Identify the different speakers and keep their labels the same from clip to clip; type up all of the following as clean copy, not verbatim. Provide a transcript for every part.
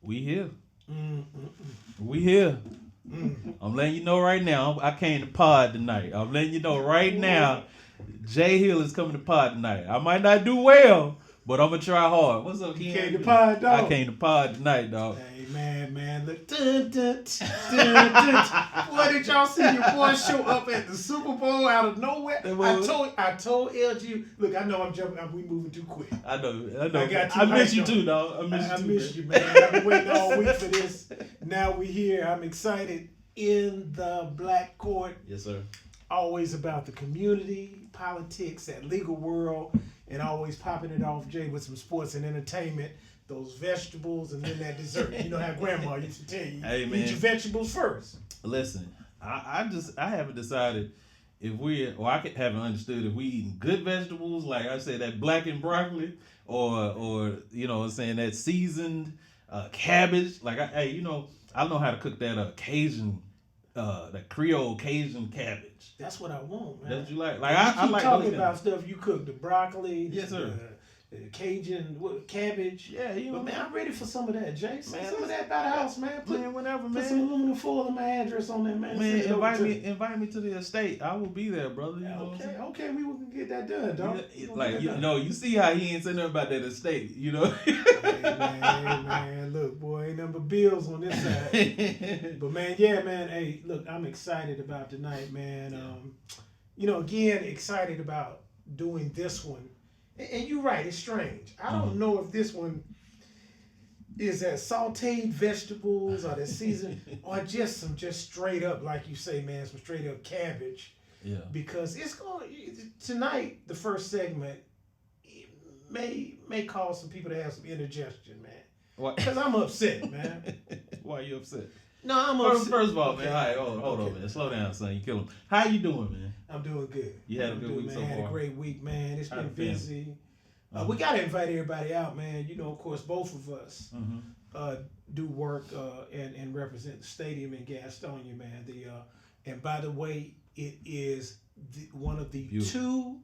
Speaker 1: We here.
Speaker 2: Mm,
Speaker 1: We here.
Speaker 2: mm.
Speaker 1: I'm letting you know right now. I came to pod tonight. I'm letting you know right now. Jay Hill is coming to pod tonight. I might not do well, but I'm gonna try hard. What's up,
Speaker 2: You
Speaker 1: Ken?
Speaker 2: came to pod, dog.
Speaker 1: I came to pod tonight, dog.
Speaker 2: Hey, man, look. Dun, dun, dun, dun. Boy, did y'all see your boy show up at the Super Bowl out of nowhere? I told LG, look, I know I'm jumping. We moving too quick.
Speaker 1: I know.
Speaker 2: I
Speaker 1: miss you too, dog.
Speaker 2: I miss you, man. I've been waiting all week for this. Now we here. I'm excited. In the Black Court.
Speaker 1: Yes, sir.
Speaker 2: Always about the community, politics, that legal world, and always popping it off, Jay, with some sports and entertainment. Those vegetables and then that dessert. You know how grandma used to tell you,
Speaker 1: hey, man,
Speaker 2: eat your vegetables first.
Speaker 1: Listen, I haven't decided if I haven't understood if we eating good vegetables, like I said, that black and broccoli, or you know what I'm saying, that seasoned cabbage. Like, I know how to cook that Cajun, that Creole Cajun cabbage.
Speaker 2: That's what I want, man.
Speaker 1: That's what you like.
Speaker 2: I
Speaker 1: like
Speaker 2: talking about stuff you cook, the broccoli.
Speaker 1: Yes, sir.
Speaker 2: The Cajun cabbage.
Speaker 1: Yeah,
Speaker 2: but man, I'm ready for some of that, Jay.
Speaker 1: Man,
Speaker 2: some of that by the house, man.
Speaker 1: Whenever, man.
Speaker 2: Put some aluminum foil in my address on there, man.
Speaker 1: Man, invite me to the estate. I will be there, brother. You know
Speaker 2: okay, we will get that done, dog.
Speaker 1: You see how he ain't saying nothing about that estate, you know.
Speaker 2: Hey, man, look, boy, ain't nothing but bills on this side. But man, yeah, man. Hey, look, I'm excited about tonight, man. Again, excited about doing this one. And you're right, it's strange. I don't know if this one is that sauteed vegetables or that seasoned or just straight up, like you say, man, some straight up cabbage.
Speaker 1: Yeah.
Speaker 2: Because it's going tonight, the first segment may cause some people to have some indigestion, man.
Speaker 1: What?
Speaker 2: Because I'm upset, man.
Speaker 1: Why are you upset?
Speaker 2: No, I'm upset.
Speaker 1: First of all, man, all right, hold on, man. Slow down, son. You kill him. How you doing, man?
Speaker 2: I'm doing good.
Speaker 1: You had a good week so far?
Speaker 2: I had a great week, man. It's been busy.
Speaker 1: Uh-huh.
Speaker 2: We got to invite everybody out, man. You know, of course, both of us do work and represent the stadium in Gastonia, man. And by the way, it is one of the two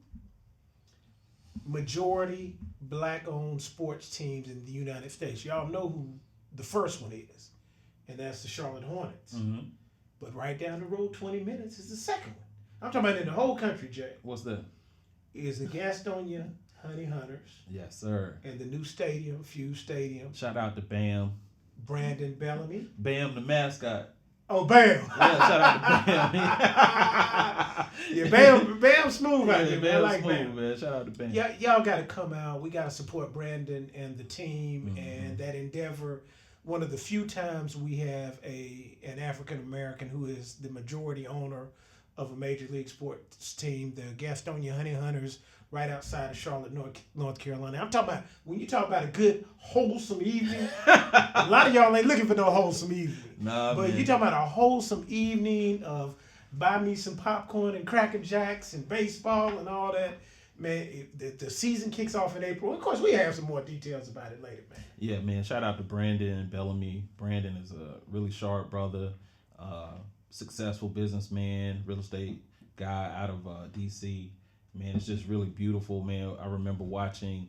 Speaker 2: majority black-owned sports teams in the United States. Y'all know who the first one is, and that's the Charlotte Hornets.
Speaker 1: Mm-hmm.
Speaker 2: But right down the road, 20 minutes, is the second one. I'm talking about in the whole country, Jay.
Speaker 1: What's that?
Speaker 2: Is the Gastonia Honey Hunters.
Speaker 1: Yes, sir.
Speaker 2: And the new stadium, Fuse Stadium.
Speaker 1: Shout out to Bam.
Speaker 2: Brandon Bellamy.
Speaker 1: Bam, the mascot.
Speaker 2: Oh, Bam.
Speaker 1: Yeah, shout out to Bam.
Speaker 2: Yeah, Bam smooth out there.
Speaker 1: Bam,
Speaker 2: I like
Speaker 1: smooth,
Speaker 2: Bam.
Speaker 1: Man. Shout out to Bam.
Speaker 2: Yeah, y'all got to come out. We got to support Brandon and the team and that endeavor. One of the few times we have an African American who is the majority owner of a major league sports team, the Gastonia Honey Hunters, right outside of Charlotte, North Carolina. I'm talking about, when you talk about a good, wholesome evening, a lot of y'all ain't looking for no wholesome evening.
Speaker 1: Nah,
Speaker 2: but you talking about a wholesome evening of buy me some popcorn and Cracker Jacks and baseball and all that. Man, the season kicks off in April. Of course, we have some more details about it later, man.
Speaker 1: Yeah, man. Shout out to Brandon Bellamy. Brandon is a really sharp brother, successful businessman, real estate guy out of D.C. Man, it's just really beautiful, man. I remember watching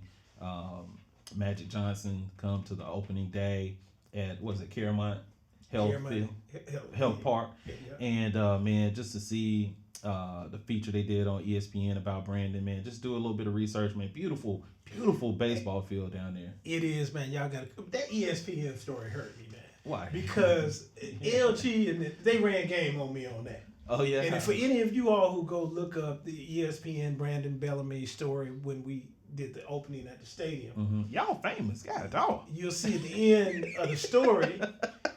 Speaker 1: Magic Johnson come to the opening day at, Claremont Health Park. Yeah. And, man, just to see the feature they did on ESPN about Brandon, man, just do a little bit of research, man. Beautiful baseball field down there.
Speaker 2: It is, man. Y'all got that ESPN story hurt me, man.
Speaker 1: Why?
Speaker 2: Because LG and they ran game on me on that.
Speaker 1: Oh, yeah.
Speaker 2: And for any of you all who go look up the ESPN Brandon Bellamy story when we did the opening at the stadium,
Speaker 1: y'all famous, God dog.
Speaker 2: You'll see at the end of the story.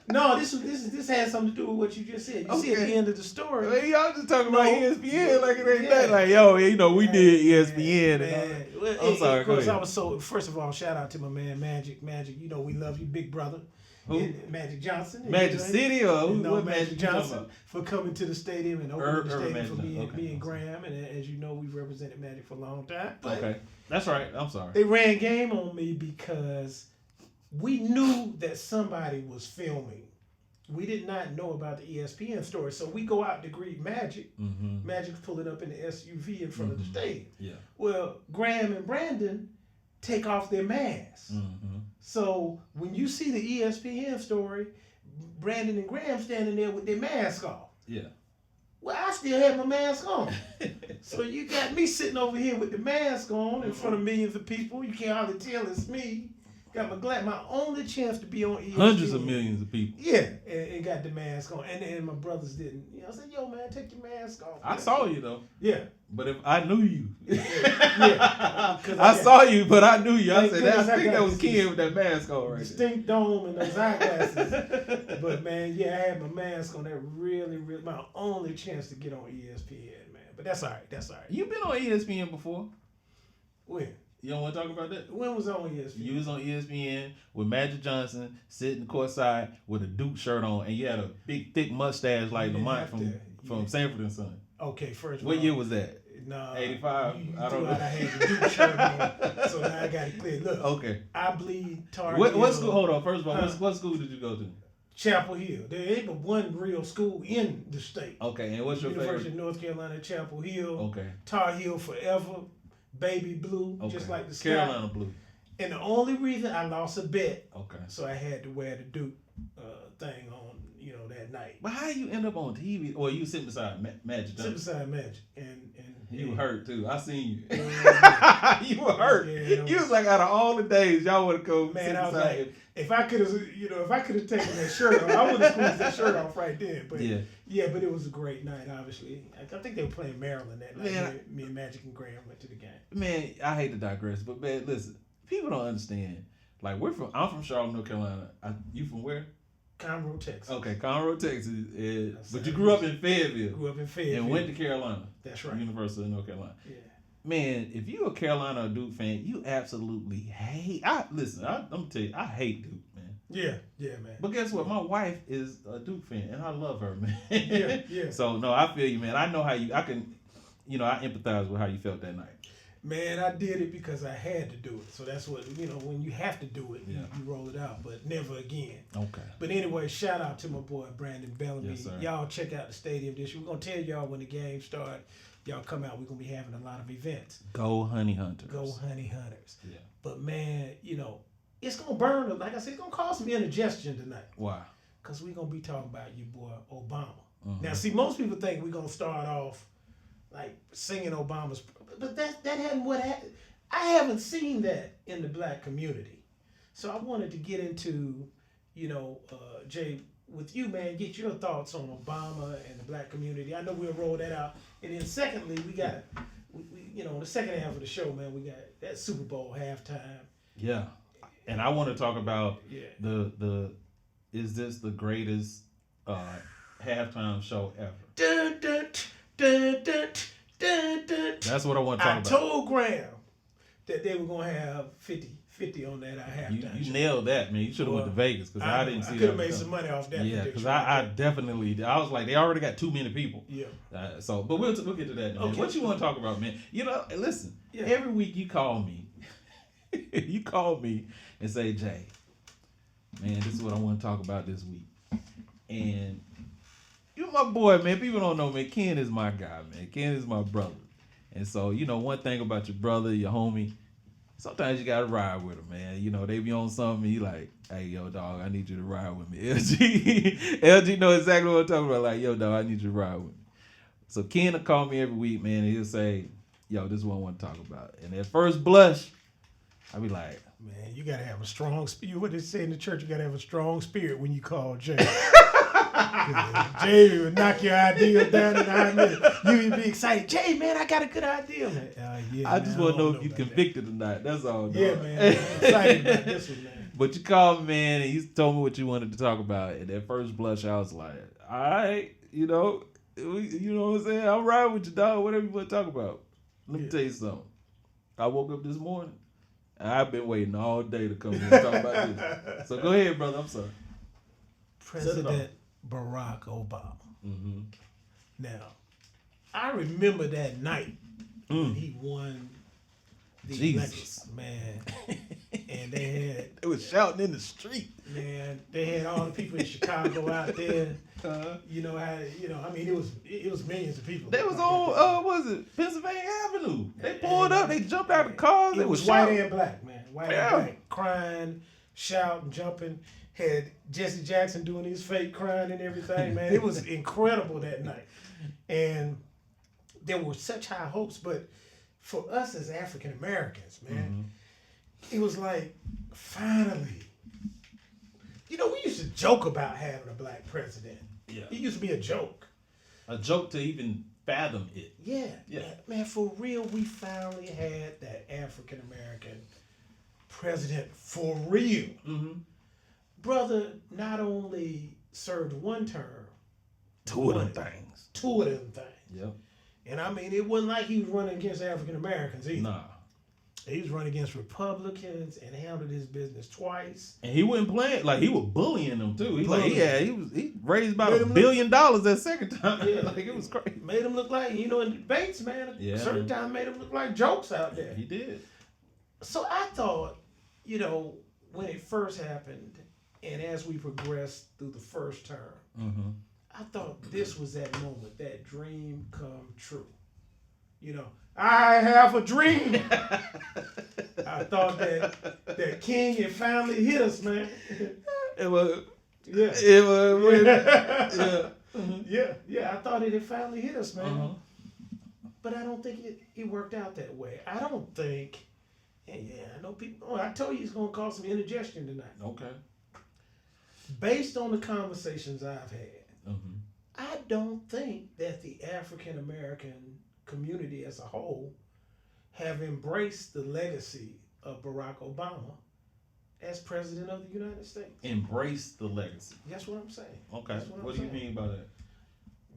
Speaker 2: No, this has something to do with what you just said. You see at the end of the story.
Speaker 1: Well, y'all just talking about ESPN like it ain't that. Like, yo, we did ESPN.
Speaker 2: Man.
Speaker 1: Well, I'm sorry.
Speaker 2: Of course, first of all, shout out to my man Magic. Magic, you know we love you, big brother.
Speaker 1: Who?
Speaker 2: Magic Johnson.
Speaker 1: Magic City or who?
Speaker 2: No, Magic Johnson for coming to the stadium and opening the stadium for me
Speaker 1: okay.
Speaker 2: and Graham. And as you know, we've represented Magic for a long time. But
Speaker 1: okay, that's right. I'm sorry.
Speaker 2: They ran game on me because we knew that somebody was filming. We did not know about the ESPN story. So we go out to greet Magic. Magic's pulling up in the SUV in front of the stadium.
Speaker 1: Yeah.
Speaker 2: Well, Graham and Brandon take off their masks.
Speaker 1: Mm-hmm.
Speaker 2: So when you see the ESPN story, Brandon and Graham standing there with their mask off.
Speaker 1: Yeah.
Speaker 2: Well, I still had my mask on. So you got me sitting over here with the mask on in front of millions of people. You can't hardly tell it's me. Got my only chance to be on ESPN.
Speaker 1: Hundreds of millions of people.
Speaker 2: Yeah, and got the mask on. And my brothers didn't. You know, I said, yo, man, take your mask off.
Speaker 1: I saw you, though.
Speaker 2: Yeah.
Speaker 1: But if I knew you.
Speaker 2: Yeah.
Speaker 1: I saw you, but I knew you. I said, I think that was
Speaker 2: this
Speaker 1: Ken with that mask on right
Speaker 2: distinct dome and those eyeglasses. But, man, yeah, I had my mask on. That really, my only chance to get on ESPN, man. But that's all right. That's all right.
Speaker 1: You been on ESPN before?
Speaker 2: When?
Speaker 1: You don't want to talk about that?
Speaker 2: When was I on ESPN?
Speaker 1: You was on ESPN with Magic Johnson sitting courtside with a Duke shirt on, and you had a big, thick mustache like Lamont from Sanford and Son.
Speaker 2: Okay, first of
Speaker 1: what
Speaker 2: all,
Speaker 1: year was that?
Speaker 2: Nah,
Speaker 1: 85?
Speaker 2: You
Speaker 1: I don't know.
Speaker 2: I had the Duke shirt on, so now I got it clear. Look,
Speaker 1: okay.
Speaker 2: I bleed Tar
Speaker 1: What
Speaker 2: Heel.
Speaker 1: school? Hold on. First of all, what school did you go to?
Speaker 2: Chapel Hill. There ain't but one real school in the state.
Speaker 1: Okay, and what's your
Speaker 2: University
Speaker 1: favorite?
Speaker 2: of North Carolina, Chapel Hill.
Speaker 1: Okay.
Speaker 2: Tar Heel forever. Baby blue,
Speaker 1: Okay.
Speaker 2: just like the sky.
Speaker 1: Carolina blue.
Speaker 2: And the only reason I lost a bet,
Speaker 1: Okay.
Speaker 2: so I had to wear the Duke thing on, that night.
Speaker 1: But how you end up on TV? Or you sitting beside Magic
Speaker 2: Sit
Speaker 1: Johnson?
Speaker 2: beside Magic, and
Speaker 1: You were hurt too. I seen you.
Speaker 2: Yeah.
Speaker 1: You were hurt.
Speaker 2: Yeah,
Speaker 1: you was like, out of all the days, y'all would have come.
Speaker 2: Man, I was like, if I could have taken that shirt off, I would have squeezed that shirt off right then. But yeah, but it was a great night. Obviously, I think they were playing Maryland that night.
Speaker 1: Man,
Speaker 2: me and Magic and Graham went to the game.
Speaker 1: Man, I hate to digress, but man, listen, people don't understand. Like I'm from Charlotte, North Carolina. You from where?
Speaker 2: Conroe, Texas.
Speaker 1: Okay, Conroe, Texas. But you grew up in Fayetteville.
Speaker 2: Grew up in Fayetteville.
Speaker 1: And went to Carolina.
Speaker 2: That's right.
Speaker 1: University of North Carolina.
Speaker 2: Yeah.
Speaker 1: Man, if you're a Carolina or Duke fan, you absolutely hate. I'm gonna tell you, I hate Duke, man.
Speaker 2: Yeah, man.
Speaker 1: But guess what? My wife is a Duke fan, and I love her, man.
Speaker 2: Yeah.
Speaker 1: So no, I feel you, man. I know how you. I empathize with how you felt that night.
Speaker 2: Man, I did it because I had to do it. So that's what, when you have to do it, you roll it out, but never again.
Speaker 1: Okay.
Speaker 2: But anyway, shout out to my boy, Brandon Bellamy.
Speaker 1: Yes, sir.
Speaker 2: Y'all check out the stadium this year. We're going to tell y'all when the game starts. Y'all come out. We're going to be having a lot of events.
Speaker 1: Go Honey Hunters.
Speaker 2: Go Honey Hunters.
Speaker 1: Yeah.
Speaker 2: But, man, it's going to burn them. Like I said, it's going to cause some indigestion tonight. Why? Because we're going to be talking about your boy, Obama. Mm-hmm. Now, see, most people think we're going to start off like singing Obama's, but that hadn't what happened. I haven't seen that in the black community, so I wanted to get into, Jay, with you, man, get your thoughts on Obama and the black community. I know we'll roll that out, and then secondly, we got, the second half of the show, man, we got that Super Bowl halftime. Yeah,
Speaker 1: and I want to talk about the is this the greatest halftime show ever?
Speaker 2: Dun, dun, dun, dun, dun, dun.
Speaker 1: That's what I want to talk about.
Speaker 2: I told Graham that they were going to have 50 on that halftime.
Speaker 1: You nailed that, man. You should have went to Vegas because I didn't see that. I
Speaker 2: could have made some money off that.
Speaker 1: Yeah, because I definitely, I was like, they already got too many people. Yeah. But we'll get to that, man. Okay. What you want to talk about, man? Listen, every week you call me. You call me and say, Jay, man, this is what I want to talk about this week. And you're my boy, man. People don't know, man. Ken is my guy, man. Ken is my brother. And so, one thing about your brother, your homie, sometimes you got to ride with them, man. They be on something, you like, hey, yo, dog, I need you to ride with me. LG know exactly what I'm talking about. Like, yo, dog, I need you to ride with me. So Ken will call me every week, man, and he'll say, yo, this is what I want to talk about. And at first blush, I'll be like,
Speaker 2: man, you got to have a strong spirit. What they say in the church, you got to have a strong spirit when you call Jay. Jay would knock your idea down in 9 minutes. You would be excited. Jay, man, I got a good idea, man.
Speaker 1: I just want to know if you convicted or not. That's all. Dog.
Speaker 2: Yeah, man. I'm excited about this one, man.
Speaker 1: But you called me, man, and you told me what you wanted to talk about. And at first blush, I was like, all right, you know what I'm saying? I'll ride with you, dog. Whatever you want to talk about. Let me tell you something. I woke up this morning. I've been waiting all day to come here and talk about this. So go ahead, brother. I'm sorry.
Speaker 2: President Barack Obama. Mm-hmm. Now, I remember that night when he won the election, man. And they
Speaker 1: was shouting in the street.
Speaker 2: Man, they had all the people in Chicago out there. It was millions of people.
Speaker 1: They was on, Pennsylvania Avenue. They pulled up, they jumped out of cars.
Speaker 2: It was white and black, man. white and black, crying, shouting, jumping. Had Jesse Jackson doing his fake crying and everything, man. It was incredible that night. And there were such high hopes, but for us as African Americans, man, it was like, finally. You know, we used to joke about having a black president.
Speaker 1: Yeah.
Speaker 2: It used to be a joke.
Speaker 1: A joke to even fathom it.
Speaker 2: Yeah.
Speaker 1: Yeah.
Speaker 2: Man, for real, we finally had that African American president for real. Brother not only served one term,
Speaker 1: Two of them things. Yep.
Speaker 2: And I mean, it wasn't like he was running against African Americans either.
Speaker 1: Nah.
Speaker 2: He was running against Republicans and handled his business twice.
Speaker 1: And he wasn't playing, like he was bullying them too. He raised about
Speaker 2: Made
Speaker 1: $1 billion that second time.
Speaker 2: Yeah.
Speaker 1: Like it was crazy.
Speaker 2: Made him look like, in debates, man, certain time made him look like jokes out there.
Speaker 1: He did.
Speaker 2: So I thought, when it first happened, and as we progressed through the first term, I thought this was that moment, that dream come true. I have a dream. I thought that King had finally hit us, man.
Speaker 1: It was.
Speaker 2: Yeah.
Speaker 1: It was. Yeah.
Speaker 2: Yeah. I thought it had finally hit us, man. But I don't think it worked out that way. I don't think. And I know people. I told you it's gonna cause some indigestion tonight.
Speaker 1: Okay.
Speaker 2: Based on the conversations I've had, I don't think that the African American community as a whole have embraced the legacy of Barack Obama as president of the United States.
Speaker 1: Embrace the legacy.
Speaker 2: That's what I'm saying.
Speaker 1: Okay. What do you mean by that?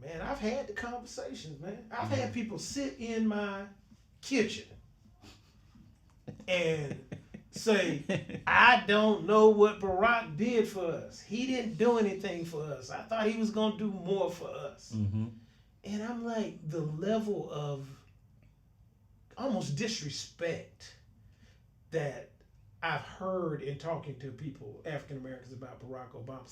Speaker 2: Man, I've had the conversations, man. I've had people sit in my kitchen and say, I don't know what Barack did for us. He didn't do anything for us. I thought he was going to do more for us. And I'm like, the level of almost disrespect that I've heard in talking to people, African Americans, about Barack Obama,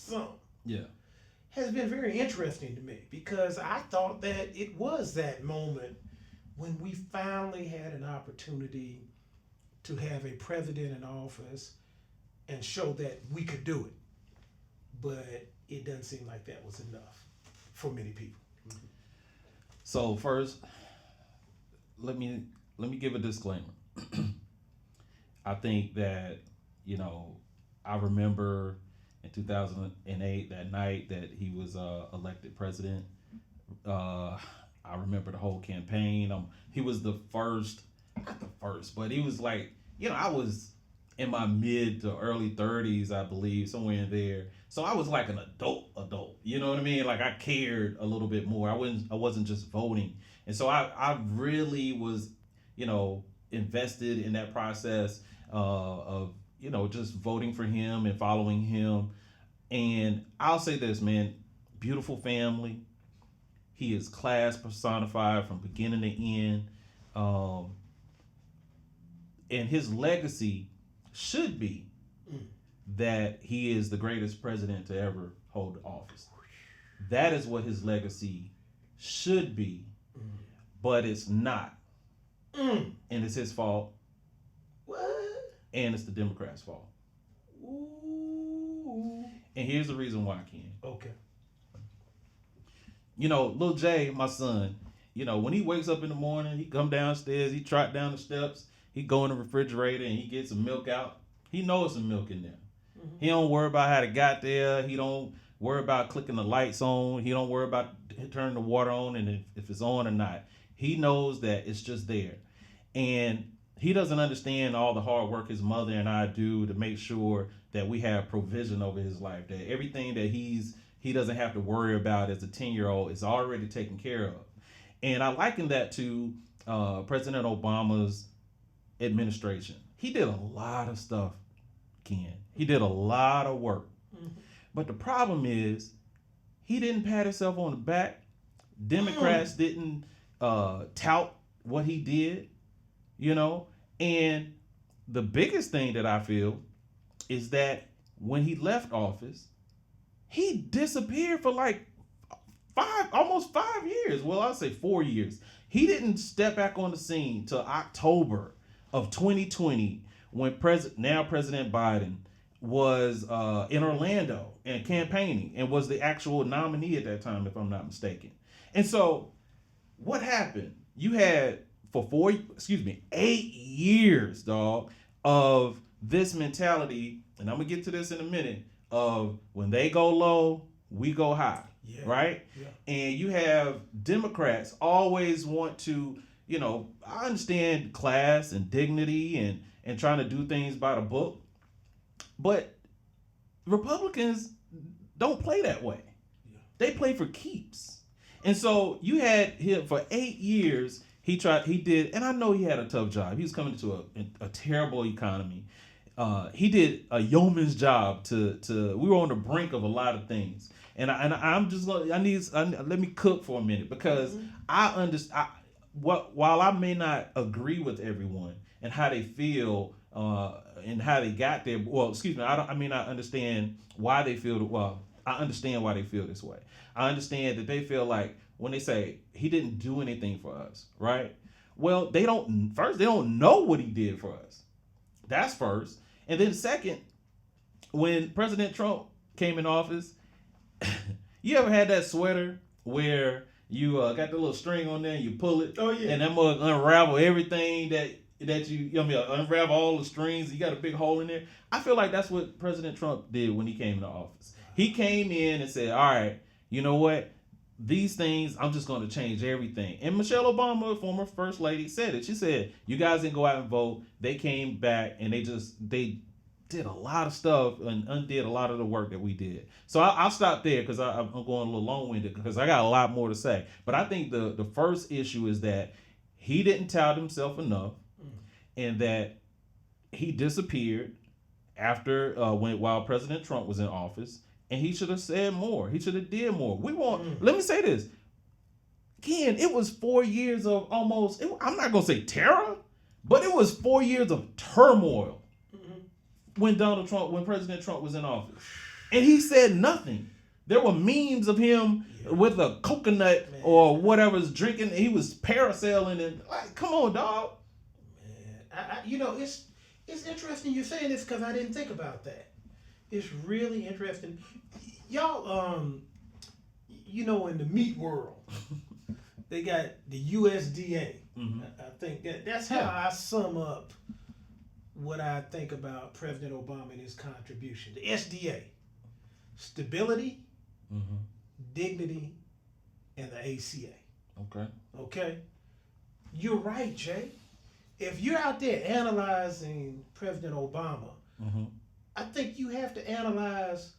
Speaker 2: has been very interesting to me, because I thought that it was that moment when we finally had an opportunity to have a president in office and show that we could do it. But it doesn't seem like that was enough for many people.
Speaker 1: So first, let me give a disclaimer. I think that, I remember in 2008, that night that he was elected president. I remember the whole campaign. He was the first, not the first, but he was like, I was in my mid to early 30s, I believe, somewhere in there. So I was like an adult. You know what I mean? Like I cared a little bit more. I wasn't just voting. And so I really was, invested in that process of, just voting for him and following him. And I'll say this, man, beautiful family. He is class personified from beginning to end. And his legacy should be that he is the greatest president to ever hold office. That is what his legacy should be, but it's not. And it's his fault.
Speaker 2: What?
Speaker 1: And it's the Democrats' fault.
Speaker 2: Ooh.
Speaker 1: And here's the reason why, Ken.
Speaker 2: Okay.
Speaker 1: Lil Jay, my son, when he wakes up in the morning, he come downstairs, he trot down the steps, he go in the refrigerator and he gets some milk out. He knows some milk in there. He don't worry about how it got there. He don't worry about clicking the lights on. He don't worry about turning the water on and if it's on or not. He knows that it's just there. And he doesn't understand all the hard work his mother and I do to make sure that we have provision over his life, that everything that he doesn't have to worry about as a 10-year-old is already taken care of. And I liken that to President Obama's administration. He did a lot of stuff, Ken. He did a lot of work. But the problem is he didn't pat himself on the back. Democrats didn't tout what he did, And the biggest thing that I feel is that when he left office, he disappeared for like almost 5 years. Well, I'll say 4 years. He didn't step back on the scene till October of 2020 when President Biden was in Orlando and campaigning and was the actual nominee at that time, if I'm not mistaken. And so what happened? You had for 8 years, dog, of this mentality, and I'm gonna get to this in a minute, of when they go low, we go high. Yeah. Right? Yeah. And you have Democrats always want to, I understand class and dignity and trying to do things by the book, but Republicans don't play that way. Yeah. They play for keeps. And so you had him for 8 years. He did, and I know he had a tough job. He was coming into a terrible economy. He did a yeoman's job we were on the brink of a lot of things. And I'm just let me cook for a minute, because I understand while I may not agree with everyone and how they feel and how they got there. Well, excuse me. I may not understand why they feel. Well, I understand why they feel this way. I understand that they feel like when they say he didn't do anything for us, right? Well, they don't know what he did for us. That's first. And then second, when President Trump came in office, you ever had that sweater where you got the little string on there and you pull it? Oh yeah. And that mug unravel everything that you unravel all the strings. You got a big hole in there. I feel like that's what President Trump did when he came into office. He came in and said, all right, you know what? These things, I'm just going to change everything. And Michelle Obama, former first lady, said it. She said, you guys didn't go out and vote. They came back and they did a lot of stuff and undid a lot of the work that we did. So I'll stop there because I'm going a little long-winded because I got a lot more to say. But I think the first issue is that he didn't tout himself enough, and that he disappeared after while President Trump was in office. And he should have said more. He should have did more. Let me say this. Again, it was 4 years of almost, I'm not going to say terror, but it was 4 years of turmoil when President Trump was in office. And he said nothing. There were memes of him with a coconut or whatever's drinking. He was parasailing and like, come on, dog.
Speaker 2: Man, it's interesting you're saying this because I didn't think about that. It's really interesting. Y'all, in the meat world, they got the USDA. Mm-hmm. I think that's how I sum up what I think about President Obama and his contribution. The SDA, stability, dignity, and the ACA. Okay. You're right, Jay. If you're out there analyzing President Obama, I think you have to analyze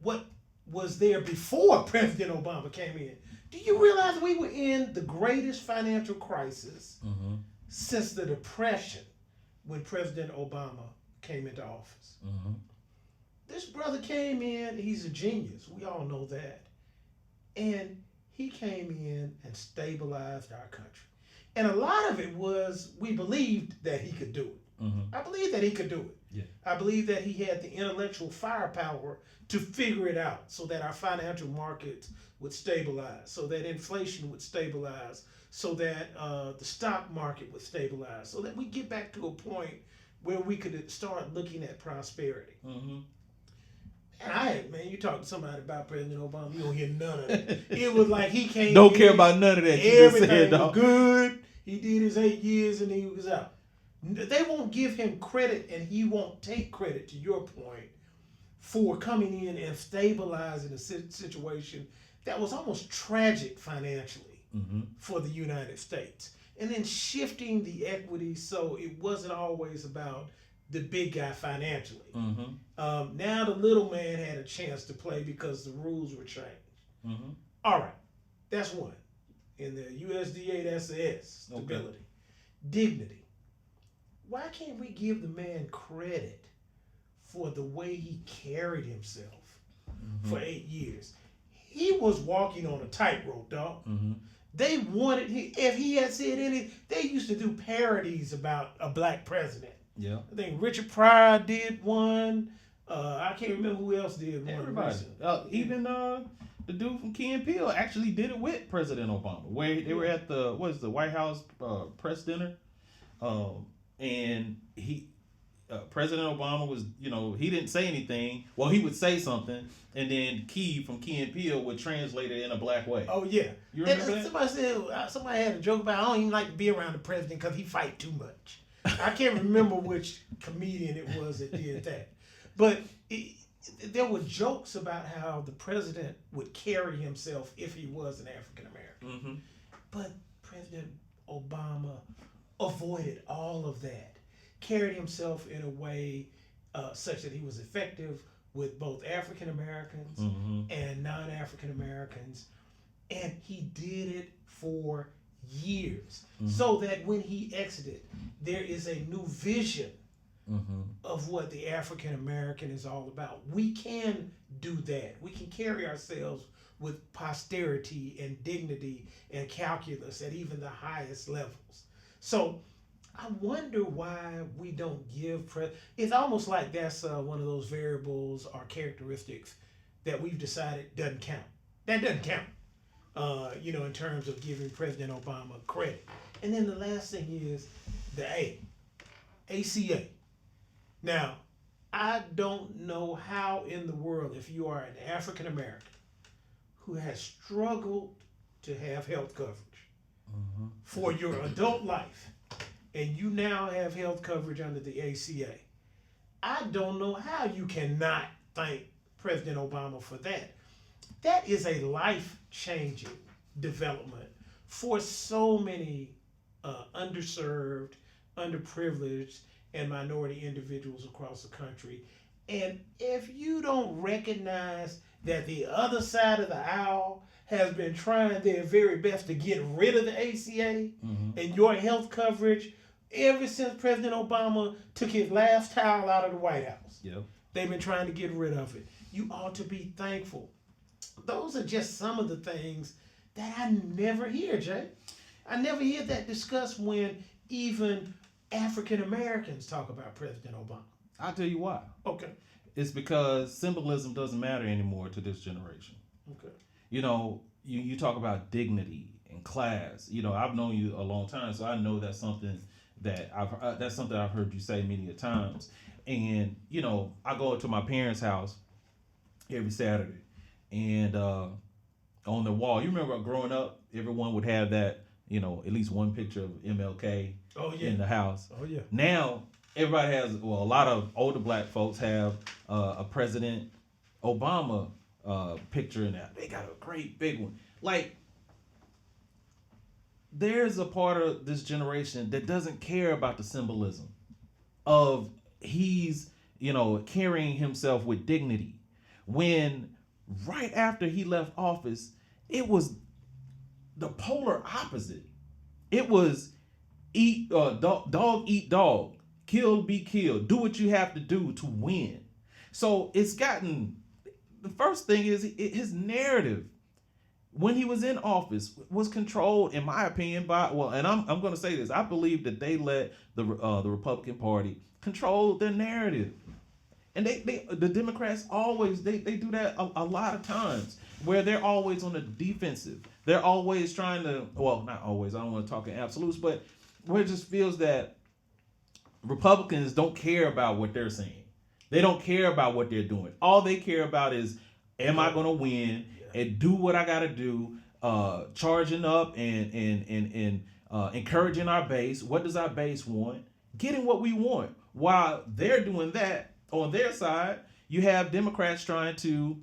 Speaker 2: what was there before President Obama came in. Do you realize we were in the greatest financial crisis since the Depression when President Obama came into office? This brother came in, he's a genius. We all know that. And he came in and stabilized our country. And a lot of it was we believed that he could do it. I believe that he could do it. Yeah. I believe that he had the intellectual firepower to figure it out so that our financial markets would stabilize, so that inflation would stabilize, so that the stock market would stabilize, so that we get back to a point where we could start looking at prosperity. And you talk to somebody about President Obama, you don't hear none of it. It was like he came
Speaker 1: Don't care about none of that.
Speaker 2: Everything was good. He did his 8 years and he was out. They won't give him credit, and he won't take credit, to your point, for coming in and stabilizing a situation that was almost tragic financially for the United States. And then shifting the equity so it wasn't always about the big guy financially. Now the little man had a chance to play because the rules were changed. All right, that's one. In the USDA, that's the S, stability. Dignity. Why can't we give the man credit for the way he carried himself for 8 years? He was walking on a tightrope, dog. They wanted, if he had said anything, they used to do parodies about a black president. Yeah. I think Richard Pryor did one. I can't remember who else did one.
Speaker 1: Everybody. Even the dude from Key and Peele actually did it with President Obama, where they were at the White House press dinner. And President Obama was, he didn't say anything. Well, he would say something, and then Key from Key and Peele would translate it in a black way.
Speaker 2: Oh yeah,
Speaker 1: you remember that?
Speaker 2: Somebody had a joke about I don't even like to be around the president because he fight too much. I can't remember which comedian it was that did that, but there were jokes about how the president would carry himself if he was an African American.
Speaker 1: Mm-hmm.
Speaker 2: But President Obama avoided all of that, carried himself in a way such that he was effective with both African Americans and non-African Americans, and he did it for years, so that when he exited, there is a new vision of what the African American is all about. We can do that. We can carry ourselves with posterity and dignity and calculus at even the highest levels. So I wonder why we don't give it's almost like that's one of those variables or characteristics that we've decided doesn't count. That doesn't count, in terms of giving President Obama credit. And then the last thing is the ACA. Now, I don't know how in the world, if you are an African American who has struggled to have health coverage for your adult life, and you now have health coverage under the ACA, I don't know how you cannot thank President Obama for that. That is a life-changing development for so many underserved, underprivileged, and minority individuals across the country. And if you don't recognize that the other side of the aisle has been trying their very best to get rid of the ACA and your health coverage ever since President Obama took his last towel out of the White House.
Speaker 1: Yep.
Speaker 2: They've been trying to get rid of it. You ought to be thankful. Those are just some of the things that I never hear, Jay. I never hear that discussed when even African Americans talk about President Obama.
Speaker 1: I'll tell you why.
Speaker 2: Okay.
Speaker 1: It's because symbolism doesn't matter anymore to this generation.
Speaker 2: Okay.
Speaker 1: You talk about dignity and class. I've known you a long time, so I know that's something that I've heard you say many a times. And I go to my parents' house every Saturday, and on the wall, you remember growing up, everyone would have that, at least one picture of MLK in the house.
Speaker 2: Oh yeah.
Speaker 1: Now everybody has, a lot of older black folks have a President Obama picture in that. They got a great big one. Like, there's a part of this generation that doesn't care about the symbolism of he's, carrying himself with dignity. When right after he left office, it was the polar opposite. It was dog eat dog, kill be killed, do what you have to do to win. So it's gotten, the first thing is his narrative when he was in office was controlled, in my opinion, by, and I'm going to say this, I believe that they let the Republican Party control their narrative. And the Democrats always, they do that a lot of times, where they're always on the defensive. They're always trying to, not always, I don't want to talk in absolutes, but where it just feels that Republicans don't care about what they're saying. They don't care about what they're doing. All they care about is, am I going to win and do what I got to do, charging up and encouraging our base. What does our base want? Getting what we want. While they're doing that on their side, you have Democrats trying to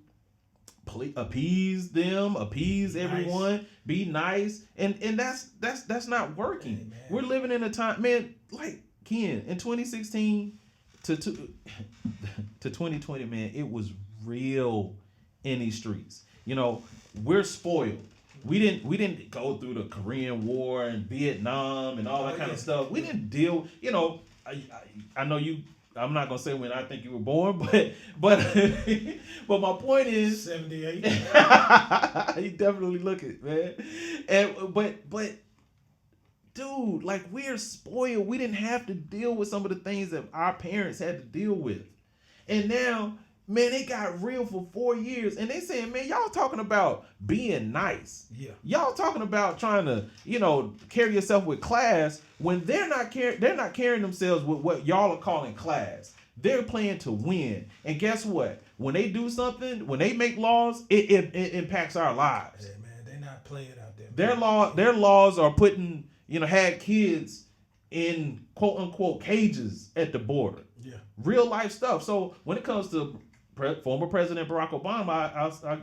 Speaker 1: appease them, appease everyone, be nice, and that's not working. Hey, we're living in a time, man, like Ken, in 2016 to 2020, man, it was real in these streets. We're spoiled. We didn't go through the Korean War and Vietnam and all that kind of stuff. We didn't deal. I know you. I'm not gonna say when I think you were born, but my point is
Speaker 2: 78.
Speaker 1: You definitely look it, man. And but dude, like, we're spoiled. We didn't have to deal with some of the things that our parents had to deal with, and now Man, they got real for 4 years, and they saying, man, y'all talking about being nice.
Speaker 2: Yeah.
Speaker 1: Y'all talking about trying to, carry yourself with class when they're not carrying themselves with what y'all are calling class. They're playing to win. And guess what? When they do something, when they make laws, it impacts our lives.
Speaker 2: Hey, man, they're not playing out there.
Speaker 1: Their laws are putting, had kids in quote unquote cages at the border.
Speaker 2: Yeah.
Speaker 1: Real life stuff. So when it comes to former President Barack Obama,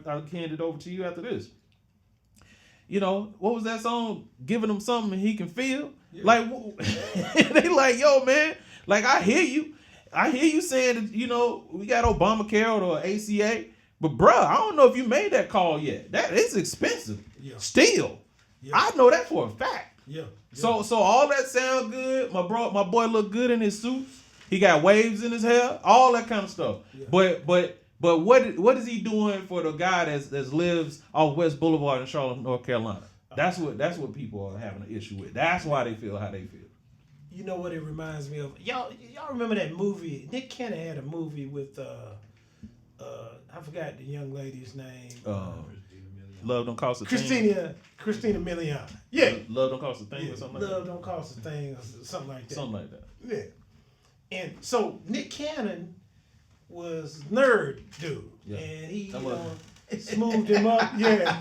Speaker 1: I'll hand it over to you after this. What was that song? Giving him something he can feel. Yeah. Like they like, yo, man. Like I hear you saying that we got Obamacare or ACA, but bruh, I don't know if you made that call yet. That is expensive. Yeah. Still, yeah. I know that for a fact.
Speaker 2: Yeah.
Speaker 1: So all that sound good. My boy look good in his suits. He got waves in his hair, all that kind of stuff. Yeah. But what is he doing for the guy that lives off West Boulevard in Charlotte, North Carolina? That's what people are having an issue with. That's why they feel how they feel.
Speaker 2: You know what it reminds me of? Y'all remember that movie? Nick Cannon had a movie with I forgot the young lady's name.
Speaker 1: Love Don't Cost a Thing.
Speaker 2: Christina Milian. Yeah.
Speaker 1: Love Don't Cost a Thing or something like that.
Speaker 2: Love Don't Cost a Thing or something like that.
Speaker 1: Something like that.
Speaker 2: Yeah. And so Nick Cannon was nerd dude. Yeah. And he smoothed him up. Yeah.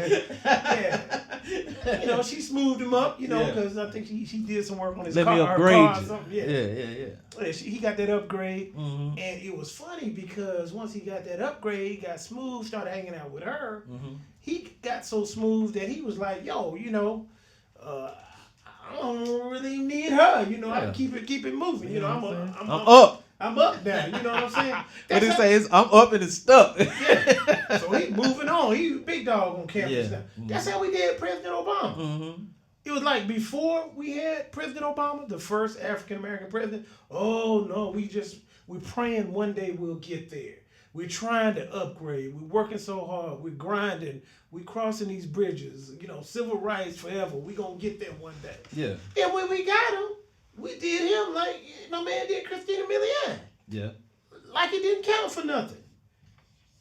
Speaker 2: She smoothed him up, because I think she did some work on his car.
Speaker 1: Let me upgrade
Speaker 2: car or
Speaker 1: you.
Speaker 2: Something. Yeah. He got that upgrade. Mm-hmm. And it was funny because once he got that upgrade, he got smooth, started hanging out with her. Mm-hmm. He got so smooth that he was like, yo, I don't really need her. I keep it moving. I'm up. I'm up now. You know what I'm saying?
Speaker 1: What they say is I'm up and it's stuck.
Speaker 2: Yeah. So he moving on. He big dog on campus now. Mm-hmm. That's how we did President Obama. Mm-hmm. It was like before we had President Obama, the first African American president. Oh no, we're praying one day we'll get there. We're trying to upgrade. We're working so hard. We're grinding. We're crossing these bridges. Civil rights forever. We're going to get there one day.
Speaker 1: Yeah.
Speaker 2: And when we got him, we did him like my man did Christina Milian.
Speaker 1: Yeah.
Speaker 2: Like it didn't count for nothing.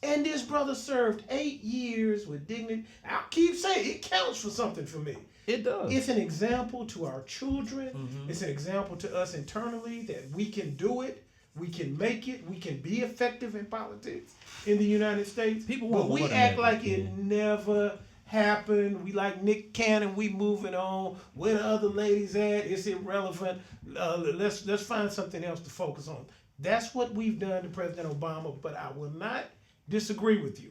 Speaker 2: And this brother served 8 years with dignity. I'll keep saying it counts for something for me.
Speaker 1: It does.
Speaker 2: It's an example to our children. Mm-hmm. It's an example to us internally that we can do it. We can make it. We can be effective in politics in the United States. But we act like it never happened. We like Nick Cannon. We moving on. Where the other ladies at? It's irrelevant. Let's find something else to focus on. That's what we've done to President Obama. But I will not disagree with you.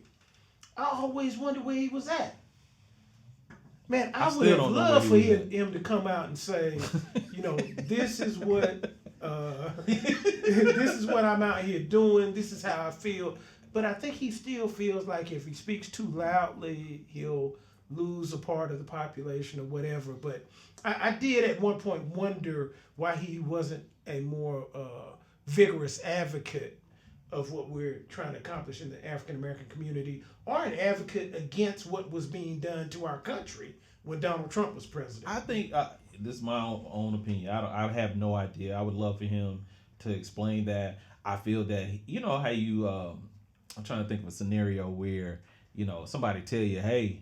Speaker 2: I always wondered where he was at. Man, I would have loved for him to come out and say, this is what. This is what I'm out here doing. This is how I feel. But I think he still feels like if he speaks too loudly, he'll lose a part of the population or whatever. But I did at one point wonder why he wasn't a more vigorous advocate of what we're trying to accomplish in the African American community, or an advocate against what was being done to our country when Donald Trump was president.
Speaker 1: I think this is my own opinion. I have no idea. I would love for him to explain that. I feel that how you. I'm trying to think of a scenario where somebody tell you, hey,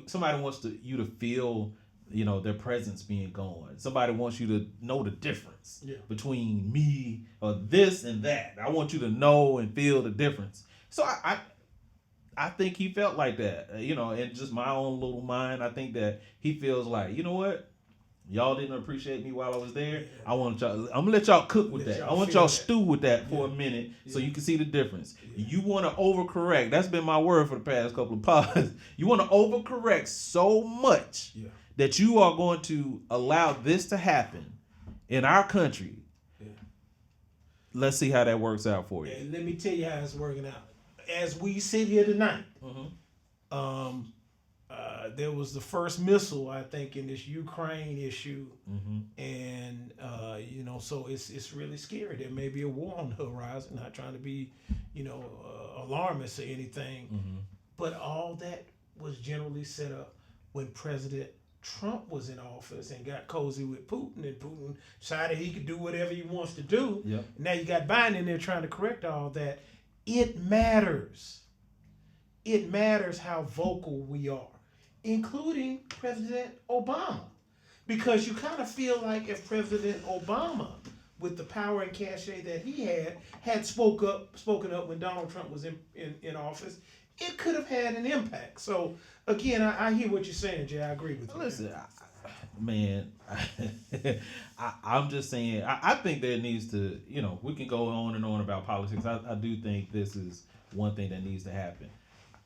Speaker 1: somebody wants you to feel their presence being gone. Somebody wants you to know the difference between me or this and that. I want you to know and feel the difference. So I think he felt like that, in just my own little mind. I think that he feels like, you know what? Y'all didn't appreciate me while I was there. I'm gonna let y'all cook with that. I want y'all stew with that for a minute so you can see the difference. You want to overcorrect. That's been my word for the past couple of pods. You want to overcorrect so much that you are going to allow this to happen in our country. Let's see how that works out for you.
Speaker 2: And let me tell you how it's working out. As we sit here tonight, there was the first missile, I think, in this Ukraine issue, and so it's really scary. There may be a war on the horizon. Not trying to be, alarmist or anything, but all that was generally set up when President Trump was in office and got cozy with Putin, and Putin decided he could do whatever he wants to do. Yep. Now you got Biden in there trying to correct all that. it matters. It matters how vocal we are, including President Obama. Because you kind of feel like if President Obama, with the power and cachet that he had spoken up when Donald Trump was in office, it could have had an impact. So again, I hear what you're saying, Jay. I agree with you.
Speaker 1: Listen, man, I'm just saying, I think there needs to, we can go on and on about politics. I do think this is one thing that needs to happen.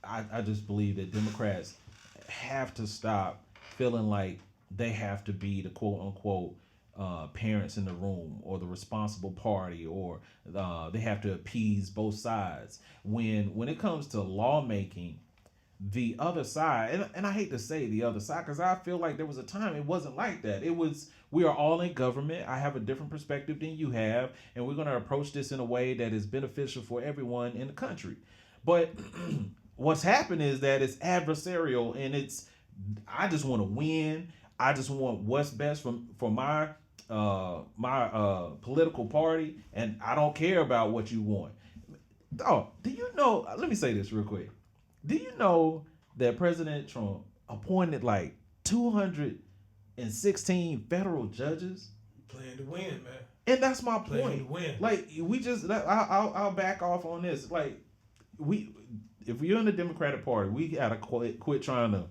Speaker 1: I just believe that Democrats have to stop feeling like they have to be the quote unquote parents in the room or the responsible party, or they have to appease both sides. When it comes to lawmaking, the other side, and I hate to say the other side because I feel like there was a time it wasn't like that. It was, we are all in government. I have a different perspective than you have, and we're going to approach this in a way that is beneficial for everyone in the country. But what's happened is that it's adversarial, and I just want to win. I just want what's best for my political party, and I don't care about what you want. Oh, do you know? Let me say this real quick. Do you know that President Trump appointed like 216 federal judges?
Speaker 2: Playing to win, man.
Speaker 1: And that's my point.
Speaker 2: Playing to win.
Speaker 1: Like I'll back off on this. Like if you're in the Democratic Party, we gotta quit trying to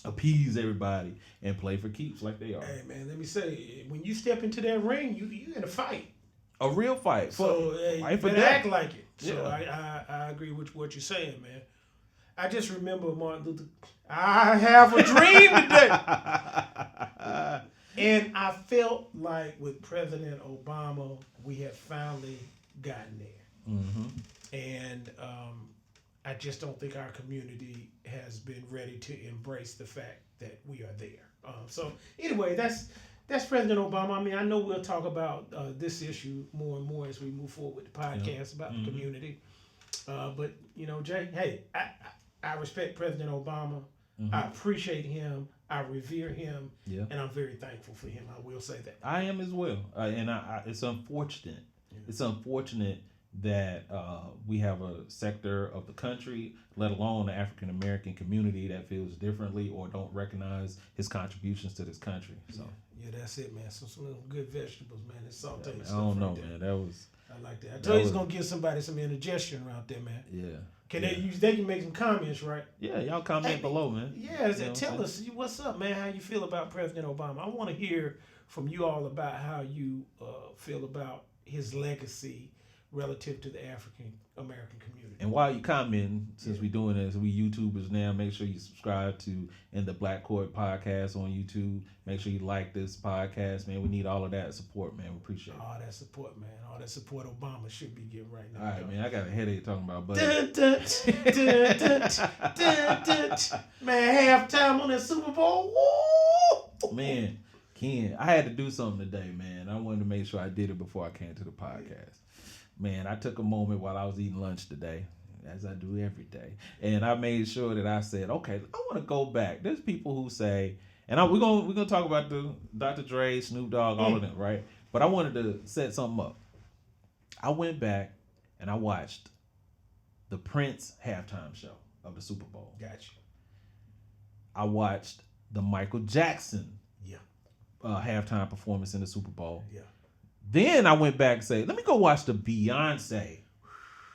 Speaker 1: appease everybody and play for keeps like they are.
Speaker 2: Hey man, let me say, when you step into that ring, you in a fight.
Speaker 1: A real fight.
Speaker 2: So you better act like it. So yeah. I agree with what you're saying, man. I just remember Martin Luther. I have a dream today, and I felt like with President Obama, we have finally gotten there.
Speaker 1: Mm-hmm.
Speaker 2: And I just don't think our community has been ready to embrace the fact that we are there. So anyway, that's President Obama. I mean, I know we'll talk about this issue more and more as we move forward with the podcast about the community. But Jay, hey, I respect President Obama. Mm-hmm. I appreciate him. I revere him. Yeah. And I'm very thankful for him. I will say that.
Speaker 1: I am as well. And it's unfortunate. Yeah. It's unfortunate that we have a sector of the country, let alone the African American community, that feels differently or don't recognize his contributions to this country. So
Speaker 2: yeah, that's it, man. So some good vegetables, man. It's sauteed.
Speaker 1: I don't know, man. That was.
Speaker 2: I like that. I told you he's gonna give somebody some indigestion around there, man.
Speaker 1: Yeah.
Speaker 2: They can make some comments, right?
Speaker 1: Yeah, y'all comment below, man.
Speaker 2: Yeah, tell us what's up, man. How you feel about President Obama? I want to hear from you all about how you feel about his legacy relative to the African American community.
Speaker 1: And while you commenting, since we're doing this, we YouTubers now, make sure you subscribe to In the Black Court podcast on YouTube. Make sure you like this podcast, man. We need all of that support, man. We appreciate it.
Speaker 2: All that support, man. All that support Obama should be getting right now.
Speaker 1: All right, man. I got a headache talking about budget.
Speaker 2: Man, halftime on that Super Bowl. Woo!
Speaker 1: Man, Ken, I had to do something today, man. I wanted to make sure I did it before I came to the podcast. Man, I took a moment while I was eating lunch today, as I do every day, and I made sure that I said, okay, I want to go back. There's people who say, and we're gonna talk about the Dr. Dre, Snoop Dogg, all of them, right? But I wanted to set something up. I went back and I watched the Prince halftime show of the Super Bowl.
Speaker 2: Gotcha.
Speaker 1: I watched the Michael Jackson halftime performance in the Super Bowl.
Speaker 2: Yeah.
Speaker 1: Then I went back and said, let me go watch the Beyonce.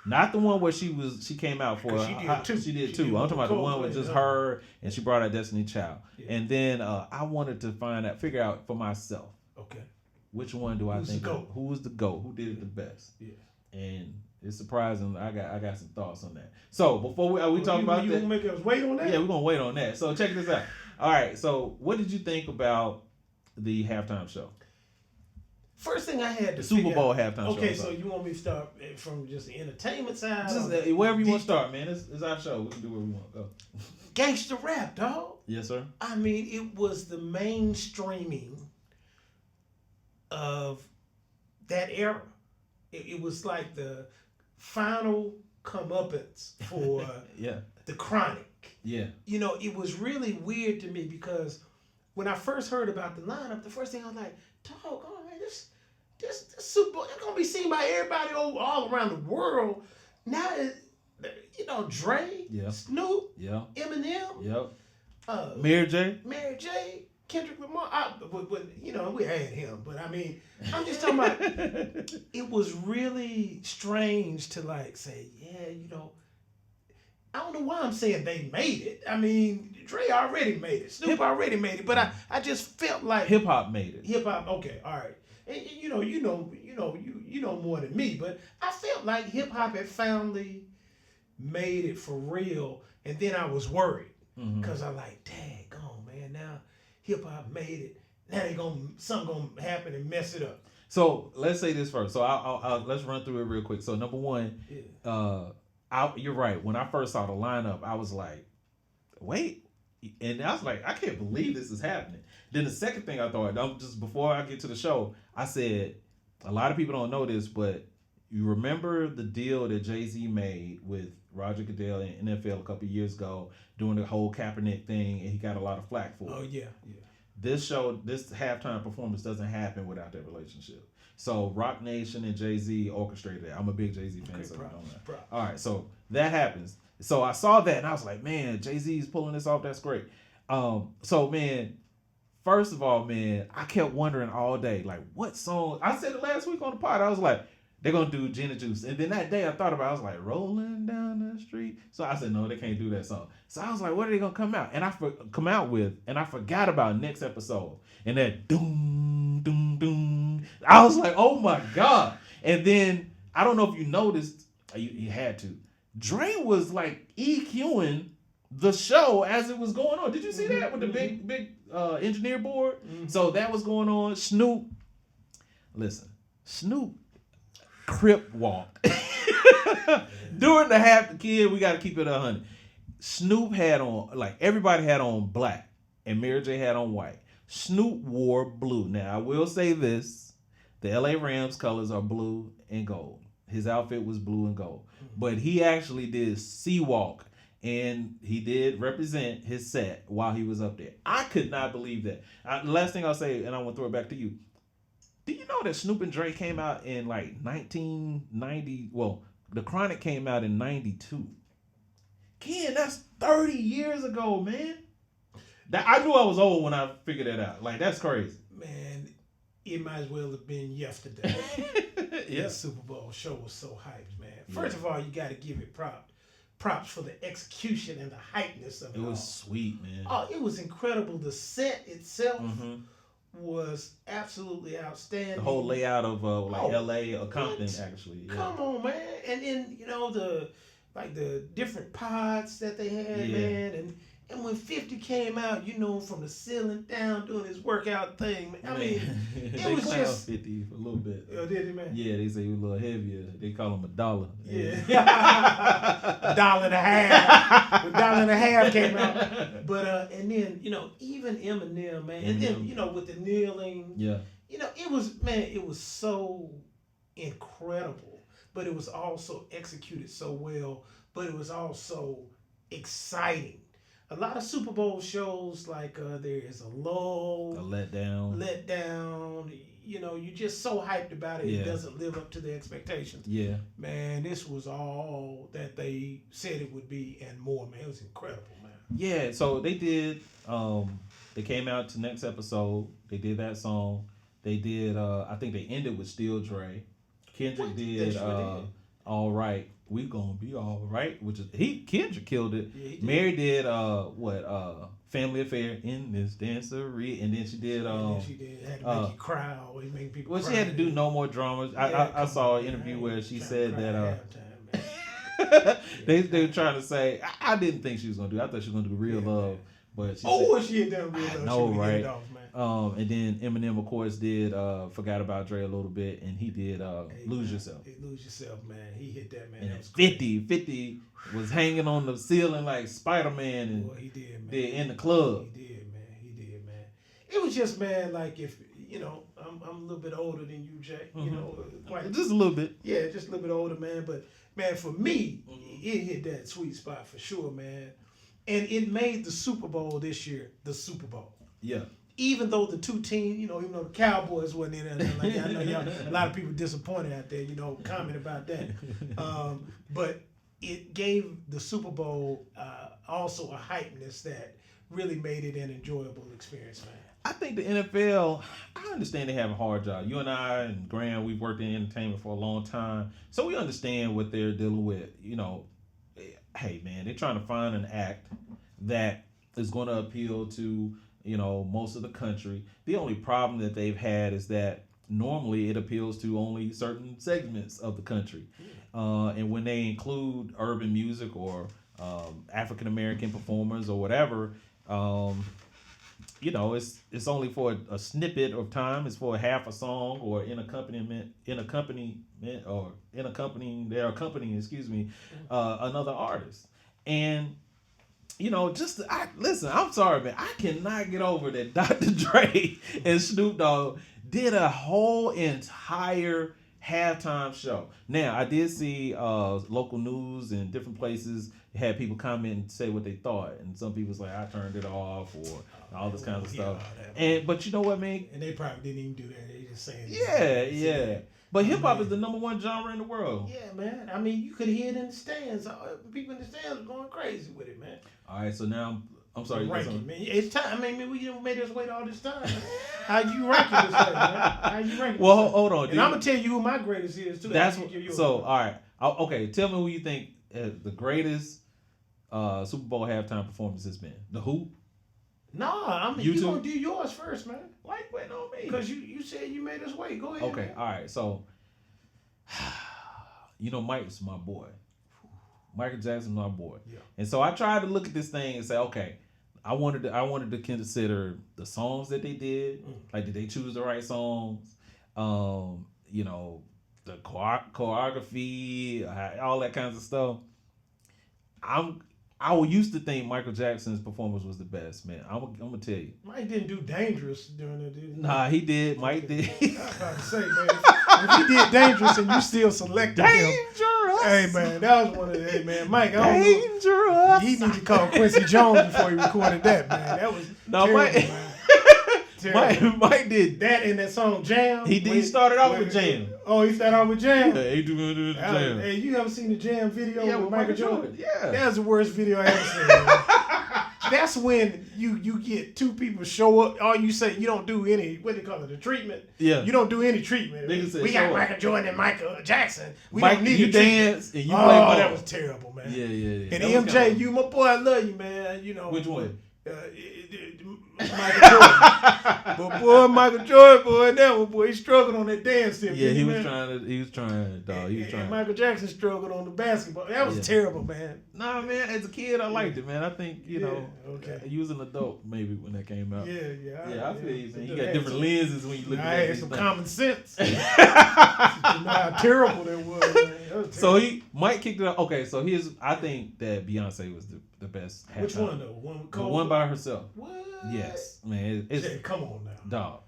Speaker 1: Not the one where she came out for.
Speaker 2: She did too.
Speaker 1: She did too. I'm talking about the one with just her and she brought out Destiny Child. Yeah. And then I wanted to figure out for myself.
Speaker 2: Okay.
Speaker 1: Which one do I think? Who was the GOAT? Who did it the best?
Speaker 2: Yeah.
Speaker 1: And it's surprising. I got some thoughts on that. So before we talk about that,
Speaker 2: you gonna make us wait on that?
Speaker 1: Yeah, we're gonna wait on that. So check this out. All right. So what did you think about the halftime show?
Speaker 2: First thing I had to
Speaker 1: Super Bowl halftime show.
Speaker 2: Okay, so you want me to start from just the entertainment side?
Speaker 1: Just wherever you want to start, man. It's our show. We can do where we want. Go.
Speaker 2: Gangsta rap, dog.
Speaker 1: Yes, sir.
Speaker 2: I mean, it was the mainstreaming of that era. It was like the final comeuppance for the Chronic.
Speaker 1: Yeah.
Speaker 2: It was really weird to me because when I first heard about the lineup, the first thing I was like, dog, oh man, this Super Bowl, it's gonna be seen by everybody all around the world. now, Dre,
Speaker 1: Yeah.
Speaker 2: Snoop,
Speaker 1: Yeah.
Speaker 2: Eminem,
Speaker 1: Yep. Mary J.
Speaker 2: Mary J, Kendrick Lamar. But we had him. But I mean, I'm just talking about. It was really strange to like say, I don't know why I'm saying they made it. I mean, Dre already made it. Snoop already made it. But I just felt like
Speaker 1: hip hop made it.
Speaker 2: Hip hop, okay, all right. And you know more than me, but I felt like hip hop had finally made it for real. And then I was worried because I like, daggone, man, now hip hop made it. Now something gonna happen and mess it up.
Speaker 1: So let's say this first. So I'll let's run through it real quick. So number one, you're right. When I first saw the lineup, I was like, wait. And I was like, I can't believe this is happening. Then the second thing I thought, just before I get to the show, I said, a lot of people don't know this, but you remember the deal that Jay-Z made with Roger Goodell in NFL a couple of years ago, doing the whole Kaepernick thing, and he got a lot of flack for it.
Speaker 2: Oh, yeah.
Speaker 1: This halftime performance doesn't happen without that relationship. So Rock Nation and Jay-Z orchestrated that. I'm a big Jay-Z fan, so I don't know. All right, so that happens. So I saw that and I was like, man, Jay-Z's pulling this off. That's great. So man, first of all, man, I kept wondering all day, like, what song? I said it last week on the pod. I was like, they're gonna do Gin and Juice. And then that day I thought about it, I was like, rolling down the street. So I said, no, they can't do that song. So I was like, what are they gonna come out? And I forgot about next episode. And that doom, doom, doom. I was like, oh my God. And then I don't know if you noticed, you had to. Dre was like EQing the show as it was going on. Did you see that with the big engineer board? So that was going on. Snoop crip walked during the half. Kid, we got to keep it 100. Snoop had on, like, everybody had on black and Mary J had on white. Snoop wore blue. Now I will say this: the LA Rams colors are blue and gold. His outfit was blue and gold, but he actually did C-walk and he did represent his set while he was up there. I could not believe that. The last thing I'll say, and I want to throw it back to you. Do you know that Snoop and Dre came out in like 1990? Well, The Chronic came out in 92. Ken, that's 30 years ago, man. I knew I was old when I figured that out. Like, that's crazy.
Speaker 2: Man, it might as well have been yesterday.
Speaker 1: Yeah.
Speaker 2: The Super Bowl show was so hyped, man. First of all, you got to give it props for the execution and the hypeness of it.
Speaker 1: It was sweet, man.
Speaker 2: Oh, it was incredible. The set itself was absolutely outstanding.
Speaker 1: The whole layout of LA or Compton, actually. Yeah.
Speaker 2: Come on, man. And then, the different pods that they had, man. And when 50 came out, from the ceiling down doing his workout thing, man. I mean, it was just
Speaker 1: 50 for a little bit.
Speaker 2: Oh, did he, man?
Speaker 1: Yeah, they say he was a little heavier. They call him $1.
Speaker 2: Yeah. $1.50. $1.50 came out. But and then, even Eminem, man. And then, with the kneeling.
Speaker 1: Yeah.
Speaker 2: It was so incredible. But it was also executed so well. But it was also exciting. A lot of Super Bowl shows, like there is a lull,
Speaker 1: a letdown.
Speaker 2: You're just so hyped about it. Yeah. It doesn't live up to the expectations. Yeah, man, this was all that they said it would be and more. Man, it was incredible, man.
Speaker 1: Yeah, so they did. They came out to next episode. They did that song. They did. I think they ended with Still Dre. Kendrick did. All Right. We gonna be all right, which is Kendrick killed it. Yeah, did. Mary did Family Affair in this dancery, and then she did
Speaker 2: had to make you cry, or make people.
Speaker 1: Well,
Speaker 2: cry.
Speaker 1: she had to do No More Dramas. Yeah, I saw an interview where she said that they were trying to say I didn't think she was gonna do. I thought she was gonna do Real Love, but
Speaker 2: she had done Real Love.
Speaker 1: No, right? And then Eminem, of course, did Forgot About Dre a little bit, and he did Lose Yourself.
Speaker 2: Lose Yourself, man. He hit that, man.
Speaker 1: And
Speaker 2: that was
Speaker 1: 50 was hanging on the ceiling like Spider-Man, and
Speaker 2: boy, he did, man.
Speaker 1: In the club.
Speaker 2: He did, man. It was just, man, like if I'm a little bit older than you, Jay.
Speaker 1: Just a little bit.
Speaker 2: Yeah, just a little bit older, man. But man, for me, it hit that sweet spot for sure, man. And it made the Super Bowl this year the Super Bowl.
Speaker 1: Yeah.
Speaker 2: even though the two teams, even though the Cowboys wasn't in there like that, I know a lot of people disappointed out there, comment about that. But it gave the Super Bowl also a hypeness that really made it an enjoyable experience, man.
Speaker 1: I think the NFL, I understand they have a hard job. You and I and Graham, we've worked in entertainment for a long time, so we understand what they're dealing with. Hey, man, they're trying to find an act that is going to appeal to, most of the country. The only problem that they've had is that normally it appeals to only certain segments of the country. And when they include urban music or African-American performers or whatever, it's only for a snippet of time. It's for half a song or they're accompanying, another artist. And, listen, I'm sorry, man. I cannot get over that Dr. Dre and Snoop Dogg did a whole entire halftime show. Now, I did see local news and different places had people comment and say what they thought, and some people was like, I turned it off or all this kind of stuff. But you know what, man?
Speaker 2: And they probably didn't even do that. They just saying.
Speaker 1: Yeah. But hip hop is the number one genre in the world.
Speaker 2: Yeah, man. I mean, you could hear it in the stands. People in the stands are going crazy with it, man.
Speaker 1: All right, so now I'm sorry.
Speaker 2: Ranking, man. It's time. I mean, we made us wait all this time. How you ranking this thing, man? How you ranking?
Speaker 1: Well, hold on.
Speaker 2: And I'm gonna tell you who my greatest is too.
Speaker 1: That's so. All right. Okay. Tell me who you think the greatest Super Bowl halftime performance has been. The Who?
Speaker 2: Nah, you gonna do yours first, man.
Speaker 1: Why you waiting on me?
Speaker 2: Because you said you made us wait. Go ahead.
Speaker 1: Okay.
Speaker 2: Man.
Speaker 1: All right. So, Mike's my boy. Michael Jackson's my boy.
Speaker 2: Yeah.
Speaker 1: And so I tried to look at this thing and say, okay, I wanted to consider the songs that they did. Like, did they choose the right songs? The choreography, all that kinds of stuff. I used to think Michael Jackson's performance was the best, man. I'm gonna tell you.
Speaker 2: Mike didn't do Dangerous during it, did he?
Speaker 1: Nah, he did. Mike did.
Speaker 2: I was about to say, man, if he did Dangerous and you still selected him. Hey, man, that was one of the, Mike, I don't know. He need to call Quincy Jones before he recorded that, man. That was terrible, man.
Speaker 1: Mike did
Speaker 2: that in that song Jam.
Speaker 1: He started off with Jam.
Speaker 2: Oh, he started off with Jam.
Speaker 1: Yeah, he do Jam.
Speaker 2: Hey, you ever seen the Jam video with Michael Jordan?
Speaker 1: Yeah,
Speaker 2: that's the worst video I ever seen. Man. That's when you get two people show up. All you say, you don't do any, what do they call it, the treatment? Yeah. You don't do any treatment. We got Michael Jordan and Michael Jackson. We don't need
Speaker 1: you dance and you play ball.
Speaker 2: That was terrible, man.
Speaker 1: Yeah.
Speaker 2: And MJ, you my boy, I love you, man.
Speaker 1: Which one?
Speaker 2: Michael Jordan. But boy, Michael Jordan, he struggled on that dance step.
Speaker 1: Yeah, he was trying, dog.
Speaker 2: And Michael Jackson struggled on the basketball. That was terrible, man.
Speaker 1: Nah, man, as a kid, I liked it, man. I think, you was an adult maybe when that came out.
Speaker 2: Yeah,
Speaker 1: I feel you, man. You got different lenses when you look at it.
Speaker 2: I had some common sense. You know how terrible that was, man.
Speaker 1: So Mike kicked it up. Okay, so I think that Beyonce was the best.
Speaker 2: Which one though?
Speaker 1: The one by herself.
Speaker 2: What?
Speaker 1: Yes, man.
Speaker 2: Come on now,
Speaker 1: dog.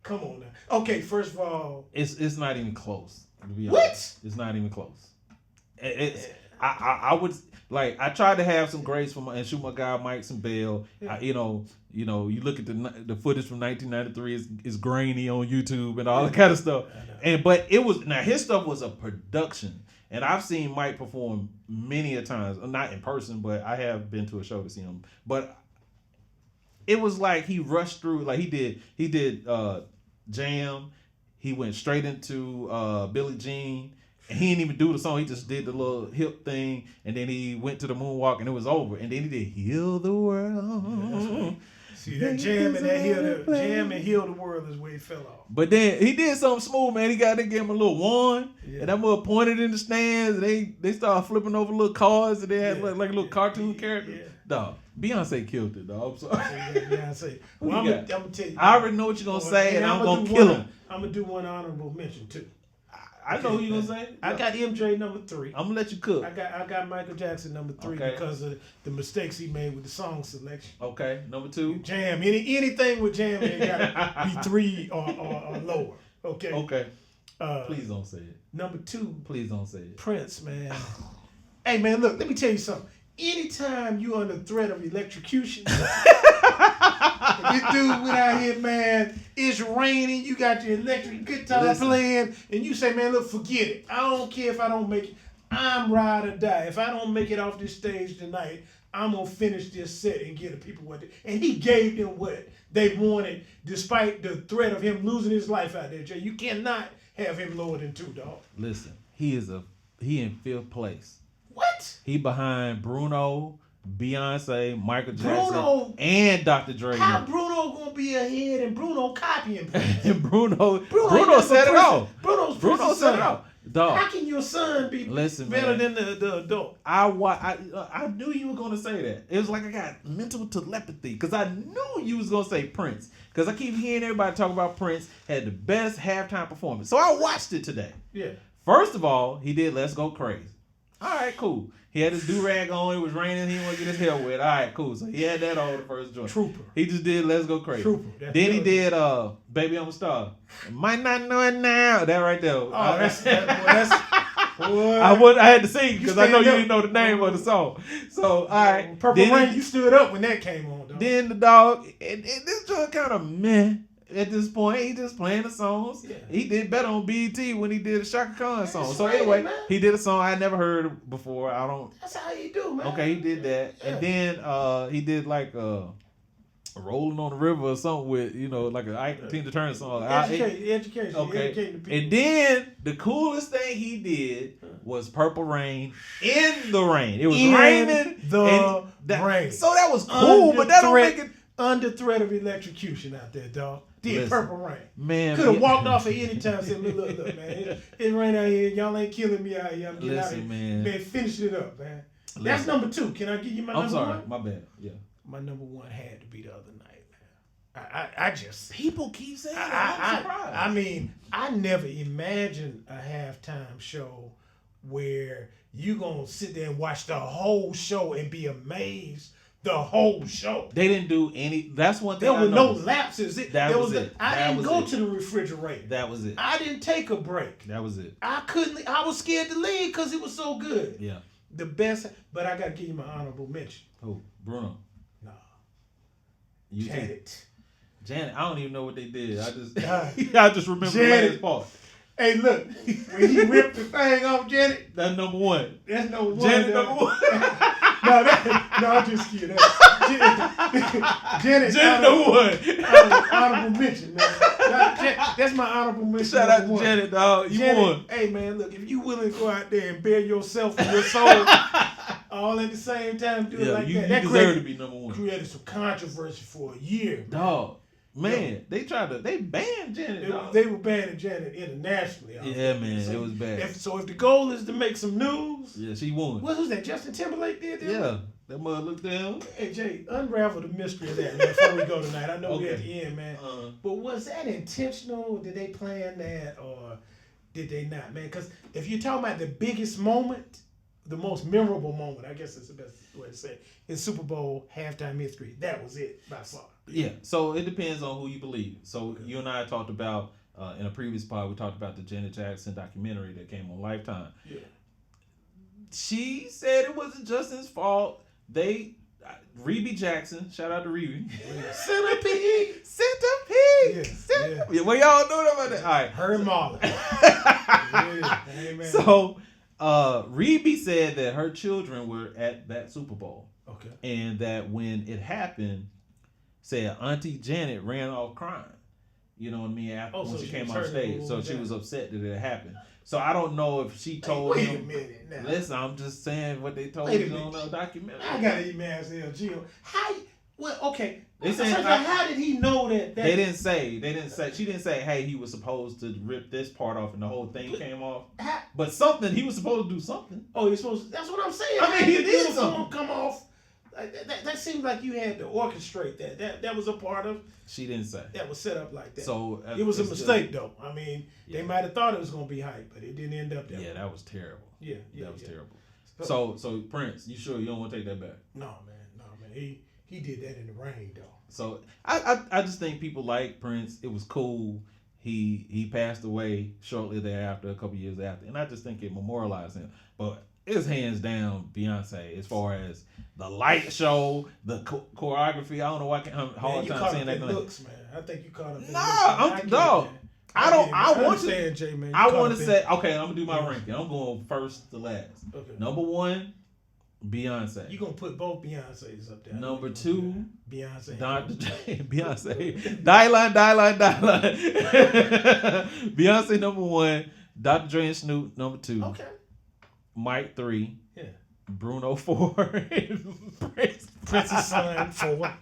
Speaker 2: Come on now. Okay, first of all,
Speaker 1: it's not even close. To be
Speaker 2: what?
Speaker 1: Honest. It's not even close. I would like. I tried to have some grace and shoot my guy Mike some bail. Yeah. You look at the footage from 1993. It's grainy on YouTube and all that kind of stuff. But it was his stuff was a production. And I've seen Mike perform many a times, not in person, but I have been to a show to see him. But it was like he rushed through, like he did Jam. He went straight into Billie Jean. And he didn't even do the song. He just did the little hip thing, and then he went to the moonwalk, and it was over. And then he did Heal the World.
Speaker 2: See, that Jam and Heal the World is where he fell off.
Speaker 1: But then he did something smooth, man. He gave him a little wand, and that mother pointed in the stands, and they started flipping over little cards, and they had like a little cartoon character. Yeah. Dog, Beyonce killed it, dog. I'm sorry.
Speaker 2: Beyonce. Well, I'm going to tell you.
Speaker 1: I already know what you're going to say, and I'm going to kill him.
Speaker 2: I'm going to do one honorable mention, too.
Speaker 1: I know who you're going to say.
Speaker 2: I got MJ number 3.
Speaker 1: I'm going to let you cook.
Speaker 2: I got Michael Jackson number 3 because of the mistakes he made with the song selection.
Speaker 1: Okay, number 2.
Speaker 2: Jam. Anything with Jam, it got to be 3 or lower. Okay.
Speaker 1: Okay. Please don't say it.
Speaker 2: Number 2.
Speaker 1: Please don't say it.
Speaker 2: Prince, man. Hey, man, look, let me tell you something. Anytime you under threat of electrocution, This dude went out here, man. It's raining. You got your electric guitar playing, and you say, man, look, forget it. I don't care if I don't make it. I'm ride or die. If I don't make it off this stage tonight, I'm gonna finish this set and give the people what they, and he gave them what they wanted, despite the threat of him losing his life out there, Jay. You cannot have him lower than 2, dog.
Speaker 1: Listen, he in 5th place.
Speaker 2: What?
Speaker 1: He behind Bruno, Beyonce, Michael Jackson, and Dr. Dre.
Speaker 2: How Bruno gonna be ahead and Bruno copying?
Speaker 1: And Bruno said it all. Bruno said it all. Dog.
Speaker 2: How can your son be better than the adult?
Speaker 1: I knew you were gonna say that. It was like I got mental telepathy because I knew you was gonna say Prince because I keep hearing everybody talk about Prince had the best halftime performance. So I watched it today.
Speaker 2: Yeah.
Speaker 1: First of all, he did Let's Go Crazy. All right, cool. He had his do-rag on. It was raining. He didn't want to get his hair wet. All right, cool. So he had that on the first joint.
Speaker 2: Trooper.
Speaker 1: He just did Let's Go Crazy.
Speaker 2: Trooper.
Speaker 1: Then he did Baby I'm a Star. Might not know it now. That right there.
Speaker 2: Oh, that's
Speaker 1: I had to sing because I know you didn't know the name of the song. So, all right.
Speaker 2: Purple Rain, you stood up when that came on, dog.
Speaker 1: Then the dog, and this joint kind of meh. At this point, he just playing the songs. Yeah. He did better on BET when he did a Shaka Khan song.
Speaker 2: That's
Speaker 1: so
Speaker 2: right,
Speaker 1: anyway,
Speaker 2: man.
Speaker 1: he did a song I never heard before.
Speaker 2: That's how you do, man.
Speaker 1: Okay, he did that, yeah. And then he did like Rolling on the River or something with like a Tina Turner song.
Speaker 2: Education.
Speaker 1: Okay. And then the coolest thing he did was Purple Rain in the rain. It was raining.
Speaker 2: Rain.
Speaker 1: So that was cool, but that don't make it.
Speaker 2: Under threat of electrocution out there, dog. Did Purple Rain.
Speaker 1: Man.
Speaker 2: Could have walked off at any time and said, look, man. It rain out here. Y'all ain't killing me out here. I'm getting out here. Man, finish it up, man. That's number 2. Can I give you my number 1?
Speaker 1: I'm sorry. My bad. Yeah.
Speaker 2: My number 1 had to be the other night, man. I just...
Speaker 1: People keep saying that. I'm surprised.
Speaker 2: I mean, I never imagined a halftime show where you going to sit there and watch the whole show and be amazed. The whole show.
Speaker 1: They didn't do any. That's one thing.
Speaker 2: There were no lapses.
Speaker 1: That was it.
Speaker 2: I didn't go to the refrigerator.
Speaker 1: That was it.
Speaker 2: I didn't take a break.
Speaker 1: That was it.
Speaker 2: I was scared to leave because it was so good.
Speaker 1: Yeah.
Speaker 2: The best, but I got to give you my honorable mention.
Speaker 1: Who? Bruno.
Speaker 2: No.
Speaker 1: Janet. I don't even know what they did. I just remember the last part.
Speaker 2: Hey, look, when he ripped the thing off Janet.
Speaker 1: That's number 1.
Speaker 2: That's number 1.
Speaker 1: Janet number 1.
Speaker 2: No, I'm just kidding. Janet
Speaker 1: number 1.
Speaker 2: Honorable mention, man. That's my honorable mention.
Speaker 1: Shout out to Janet, dog. You won.
Speaker 2: Hey, man, look, if you willing to go out there and bare yourself and your soul all at the same time, do it like that.
Speaker 1: You deserve to be number 1.
Speaker 2: Created some controversy for a year, man.
Speaker 1: Dog. Man, they banned Janet.
Speaker 2: They were banning Janet internationally.
Speaker 1: Yeah, man, it was bad.
Speaker 2: If the goal is to make some news,
Speaker 1: yeah, she won.
Speaker 2: What was that? Justin Timberlake did that?
Speaker 1: Yeah, that mother looked down.
Speaker 2: Hey Jay, unravel the mystery of that, man, before we go tonight. I know we're at the end, man. But was that intentional? Did they plan that, or did they not, man? Because if you're talking about the biggest moment, the most memorable moment, I guess that's the best way to say it, is Super Bowl halftime history. That was it by far.
Speaker 1: Yeah, so it depends on who you believe. So you and I talked about, in a previous pod, we talked about the Janet Jackson documentary that came on Lifetime.
Speaker 2: Yeah.
Speaker 1: She said it wasn't Justin's fault. Rebbie Jackson, shout out to Rebbie.
Speaker 2: Centipede.
Speaker 1: Yeah. Well, y'all know about that. All right.
Speaker 2: Her and Marlon. Yeah. Amen.
Speaker 1: So, Rebbie said that her children were at that Super Bowl.
Speaker 2: Okay.
Speaker 1: And that when it happened, said Auntie Janet ran off crying. You know what I mean? After when she came on stage. So she was upset that it happened. So I don't know if she told him.
Speaker 2: Wait a minute now.
Speaker 1: Listen, I'm just saying what they told you on the documentary.
Speaker 2: I gotta even ask LG. Okay.
Speaker 1: They said,
Speaker 2: how did he know that?
Speaker 1: They didn't say. She didn't say, hey, he was supposed to rip this part off and the whole thing came off. But something, he was supposed to do something.
Speaker 2: Oh, he was supposed to. That's what I'm saying.
Speaker 1: I mean, he did something.
Speaker 2: Come off. That seems like you had to orchestrate that. That was a part of.
Speaker 1: She didn't say.
Speaker 2: That was set up like that.
Speaker 1: So
Speaker 2: it was a mistake, though. I mean, they might have thought it was going to be hype, but it didn't end up that way.
Speaker 1: That was terrible. That was terrible. So Prince, you sure you don't want to take that back?
Speaker 2: No, man. He did that in the rain, though.
Speaker 1: So I just think people like Prince. It was cool. He passed away shortly thereafter, a couple years after, and I just think it memorialized him. But it's hands down Beyonce as far as the light show, the choreography. I don't know why I can't have a hard time saying that.
Speaker 2: Looks, man. I think you caught up in
Speaker 1: Nah,
Speaker 2: looks.
Speaker 1: I'm dog. I want to.
Speaker 2: Jay, man.
Speaker 1: I want to say, okay, I'm gonna do my ranking. I'm going first to last.
Speaker 2: Okay.
Speaker 1: Number 1, Beyonce.
Speaker 2: You gonna put both Beyonces up there?
Speaker 1: Number 2,
Speaker 2: Beyonce.
Speaker 1: Dr. Dre. Beyonce. Die line. Beyonce number 1. Dr. Dre and Snoop number 2.
Speaker 2: Okay.
Speaker 1: Mike 3.
Speaker 2: Yeah.
Speaker 1: Bruno 4.
Speaker 2: Prince's son 4.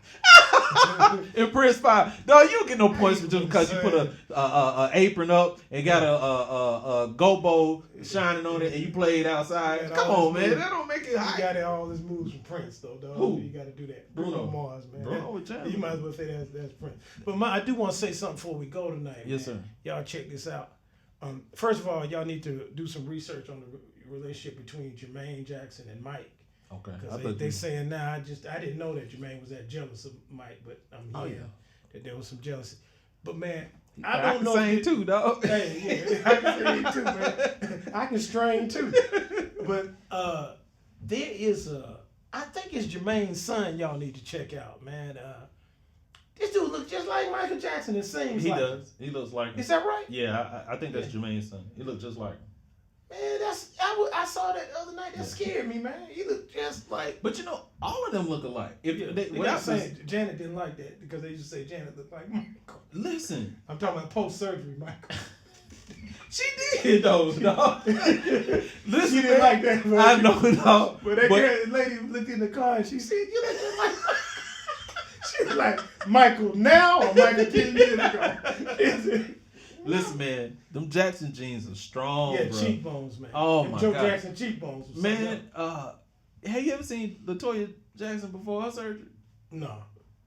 Speaker 1: And Prince 5. No, you don't get no points just because you put a apron up and got a gobo shining on it and you played outside. Come on, man. That don't make it high.
Speaker 2: You got all his moves from Prince, though, dog.
Speaker 1: Who?
Speaker 2: You got to do that.
Speaker 1: Bruno
Speaker 2: Mars, man.
Speaker 1: Bruno with China.
Speaker 2: You might as well say that's Prince. But I do want to say something before we go tonight.
Speaker 1: Yes,
Speaker 2: man.
Speaker 1: sir.
Speaker 2: Y'all check this out. First of all, y'all need to do some research on the relationship between Jermaine Jackson and Mike.
Speaker 1: Okay.
Speaker 2: Because they saying now, I didn't know that Jermaine was that jealous of Mike, but I'm hearing that there was some jealousy. But man, I don't know.
Speaker 1: I can sing too, dog.
Speaker 2: Hey, yeah, I can sing too, man. I can strain too. But there is I think it's Jermaine's son. Y'all need to check out, man. This dude looks just like Michael Jackson. It seems
Speaker 1: he
Speaker 2: like
Speaker 1: does. He looks like him.
Speaker 2: Is that right?
Speaker 1: Yeah, I think that's Jermaine's son. He looks just like him.
Speaker 2: Man, I saw that the other night. That scared me, man. He looked just like.
Speaker 1: But you know, all of them look alike.
Speaker 2: Janet didn't like that because they used to say Janet looked like Michael.
Speaker 1: Listen,
Speaker 2: I'm talking about post-surgery Michael.
Speaker 1: She did though, dog. Listen,
Speaker 2: she didn't like that, man.
Speaker 1: I know, dog.
Speaker 2: But that lady looked in the car and she said, "You look just like." She was like, "Michael now or Michael 10 years ago?"
Speaker 1: Listen, man, them Jackson jeans are strong,
Speaker 2: yeah,
Speaker 1: bro.
Speaker 2: Cheekbones, man.
Speaker 1: Oh
Speaker 2: them
Speaker 1: my
Speaker 2: Joe
Speaker 1: God.
Speaker 2: Jackson cheekbones. Was
Speaker 1: man, have you ever seen LaToya Jackson before her surgery?
Speaker 2: No.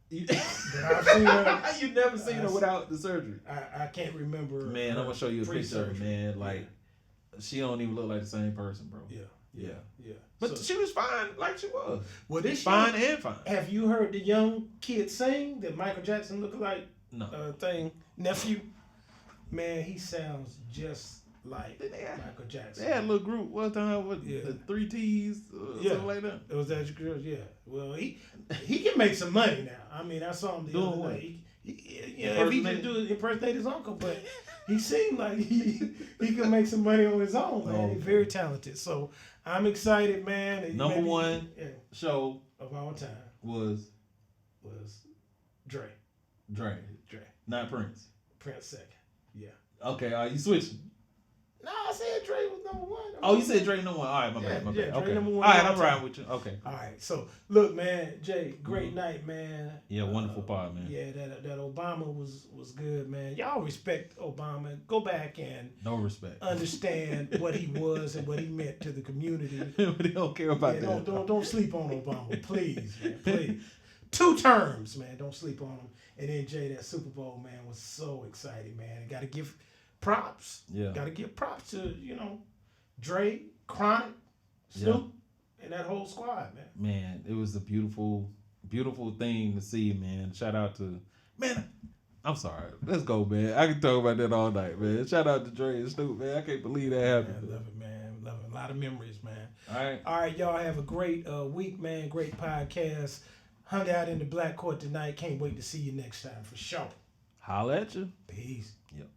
Speaker 1: But
Speaker 2: I've seen her.
Speaker 1: You never seen her without the surgery.
Speaker 2: I can't remember.
Speaker 1: Man, I'm gonna show you a picture, man. Like, she don't even look like the same person, bro. Yeah. But she was fine, like she was.
Speaker 2: Well, this
Speaker 1: fine and fine.
Speaker 2: Have you heard the young kid sing that Michael Jackson looked like?
Speaker 1: No.
Speaker 2: Nephew. Man, he sounds just like Michael Jackson.
Speaker 1: They had a little group one time with the 3 T's, something like that.
Speaker 2: It was that girl, yeah. Well, he can make some money now. I mean, I saw him the other day. If he just do impersonate his uncle, but he seemed like he can make some money on his own, man. He's very talented. So I'm excited, man.
Speaker 1: Number 1 show
Speaker 2: of all time
Speaker 1: was
Speaker 2: Dre.
Speaker 1: Not Prince.
Speaker 2: Prince second. Yeah.
Speaker 1: Okay, you switching?
Speaker 2: No, I said Dre was number 1.
Speaker 1: Oh, you said Dre number 1. All right, my bad.
Speaker 2: Dre
Speaker 1: okay.
Speaker 2: number 1.
Speaker 1: All right, I'm riding with you. Okay.
Speaker 2: All right. So look, man, Jay, great night, man.
Speaker 1: Yeah, wonderful pod, man.
Speaker 2: Yeah, that Obama was good, man. Y'all respect Obama. Go back and
Speaker 1: no respect.
Speaker 2: Understand what he was and what he meant to the community.
Speaker 1: But he don't care about that.
Speaker 2: Don't sleep on Obama, please, man. Please. 2 terms, man. Don't sleep on him. And then Jay, that Super Bowl, man, was so exciting, man. Got to give props.
Speaker 1: Yeah.
Speaker 2: Got to give props to, Dre, Chronic, Snoop, and that whole squad, man.
Speaker 1: Man, it was a beautiful, beautiful thing to see, man. Shout out to, man, I'm sorry. Let's go, man. I can talk about that all night, man. Shout out to Dre and Snoop, man. I can't believe that happened.
Speaker 2: Man, love it, man. Love it. A lot of memories, man.
Speaker 1: All
Speaker 2: right, y'all have a great week, man. Great podcast. Hung out in the Black Court tonight. Can't wait to see you next time for sure.
Speaker 1: Holla at you.
Speaker 2: Peace.
Speaker 1: Yep.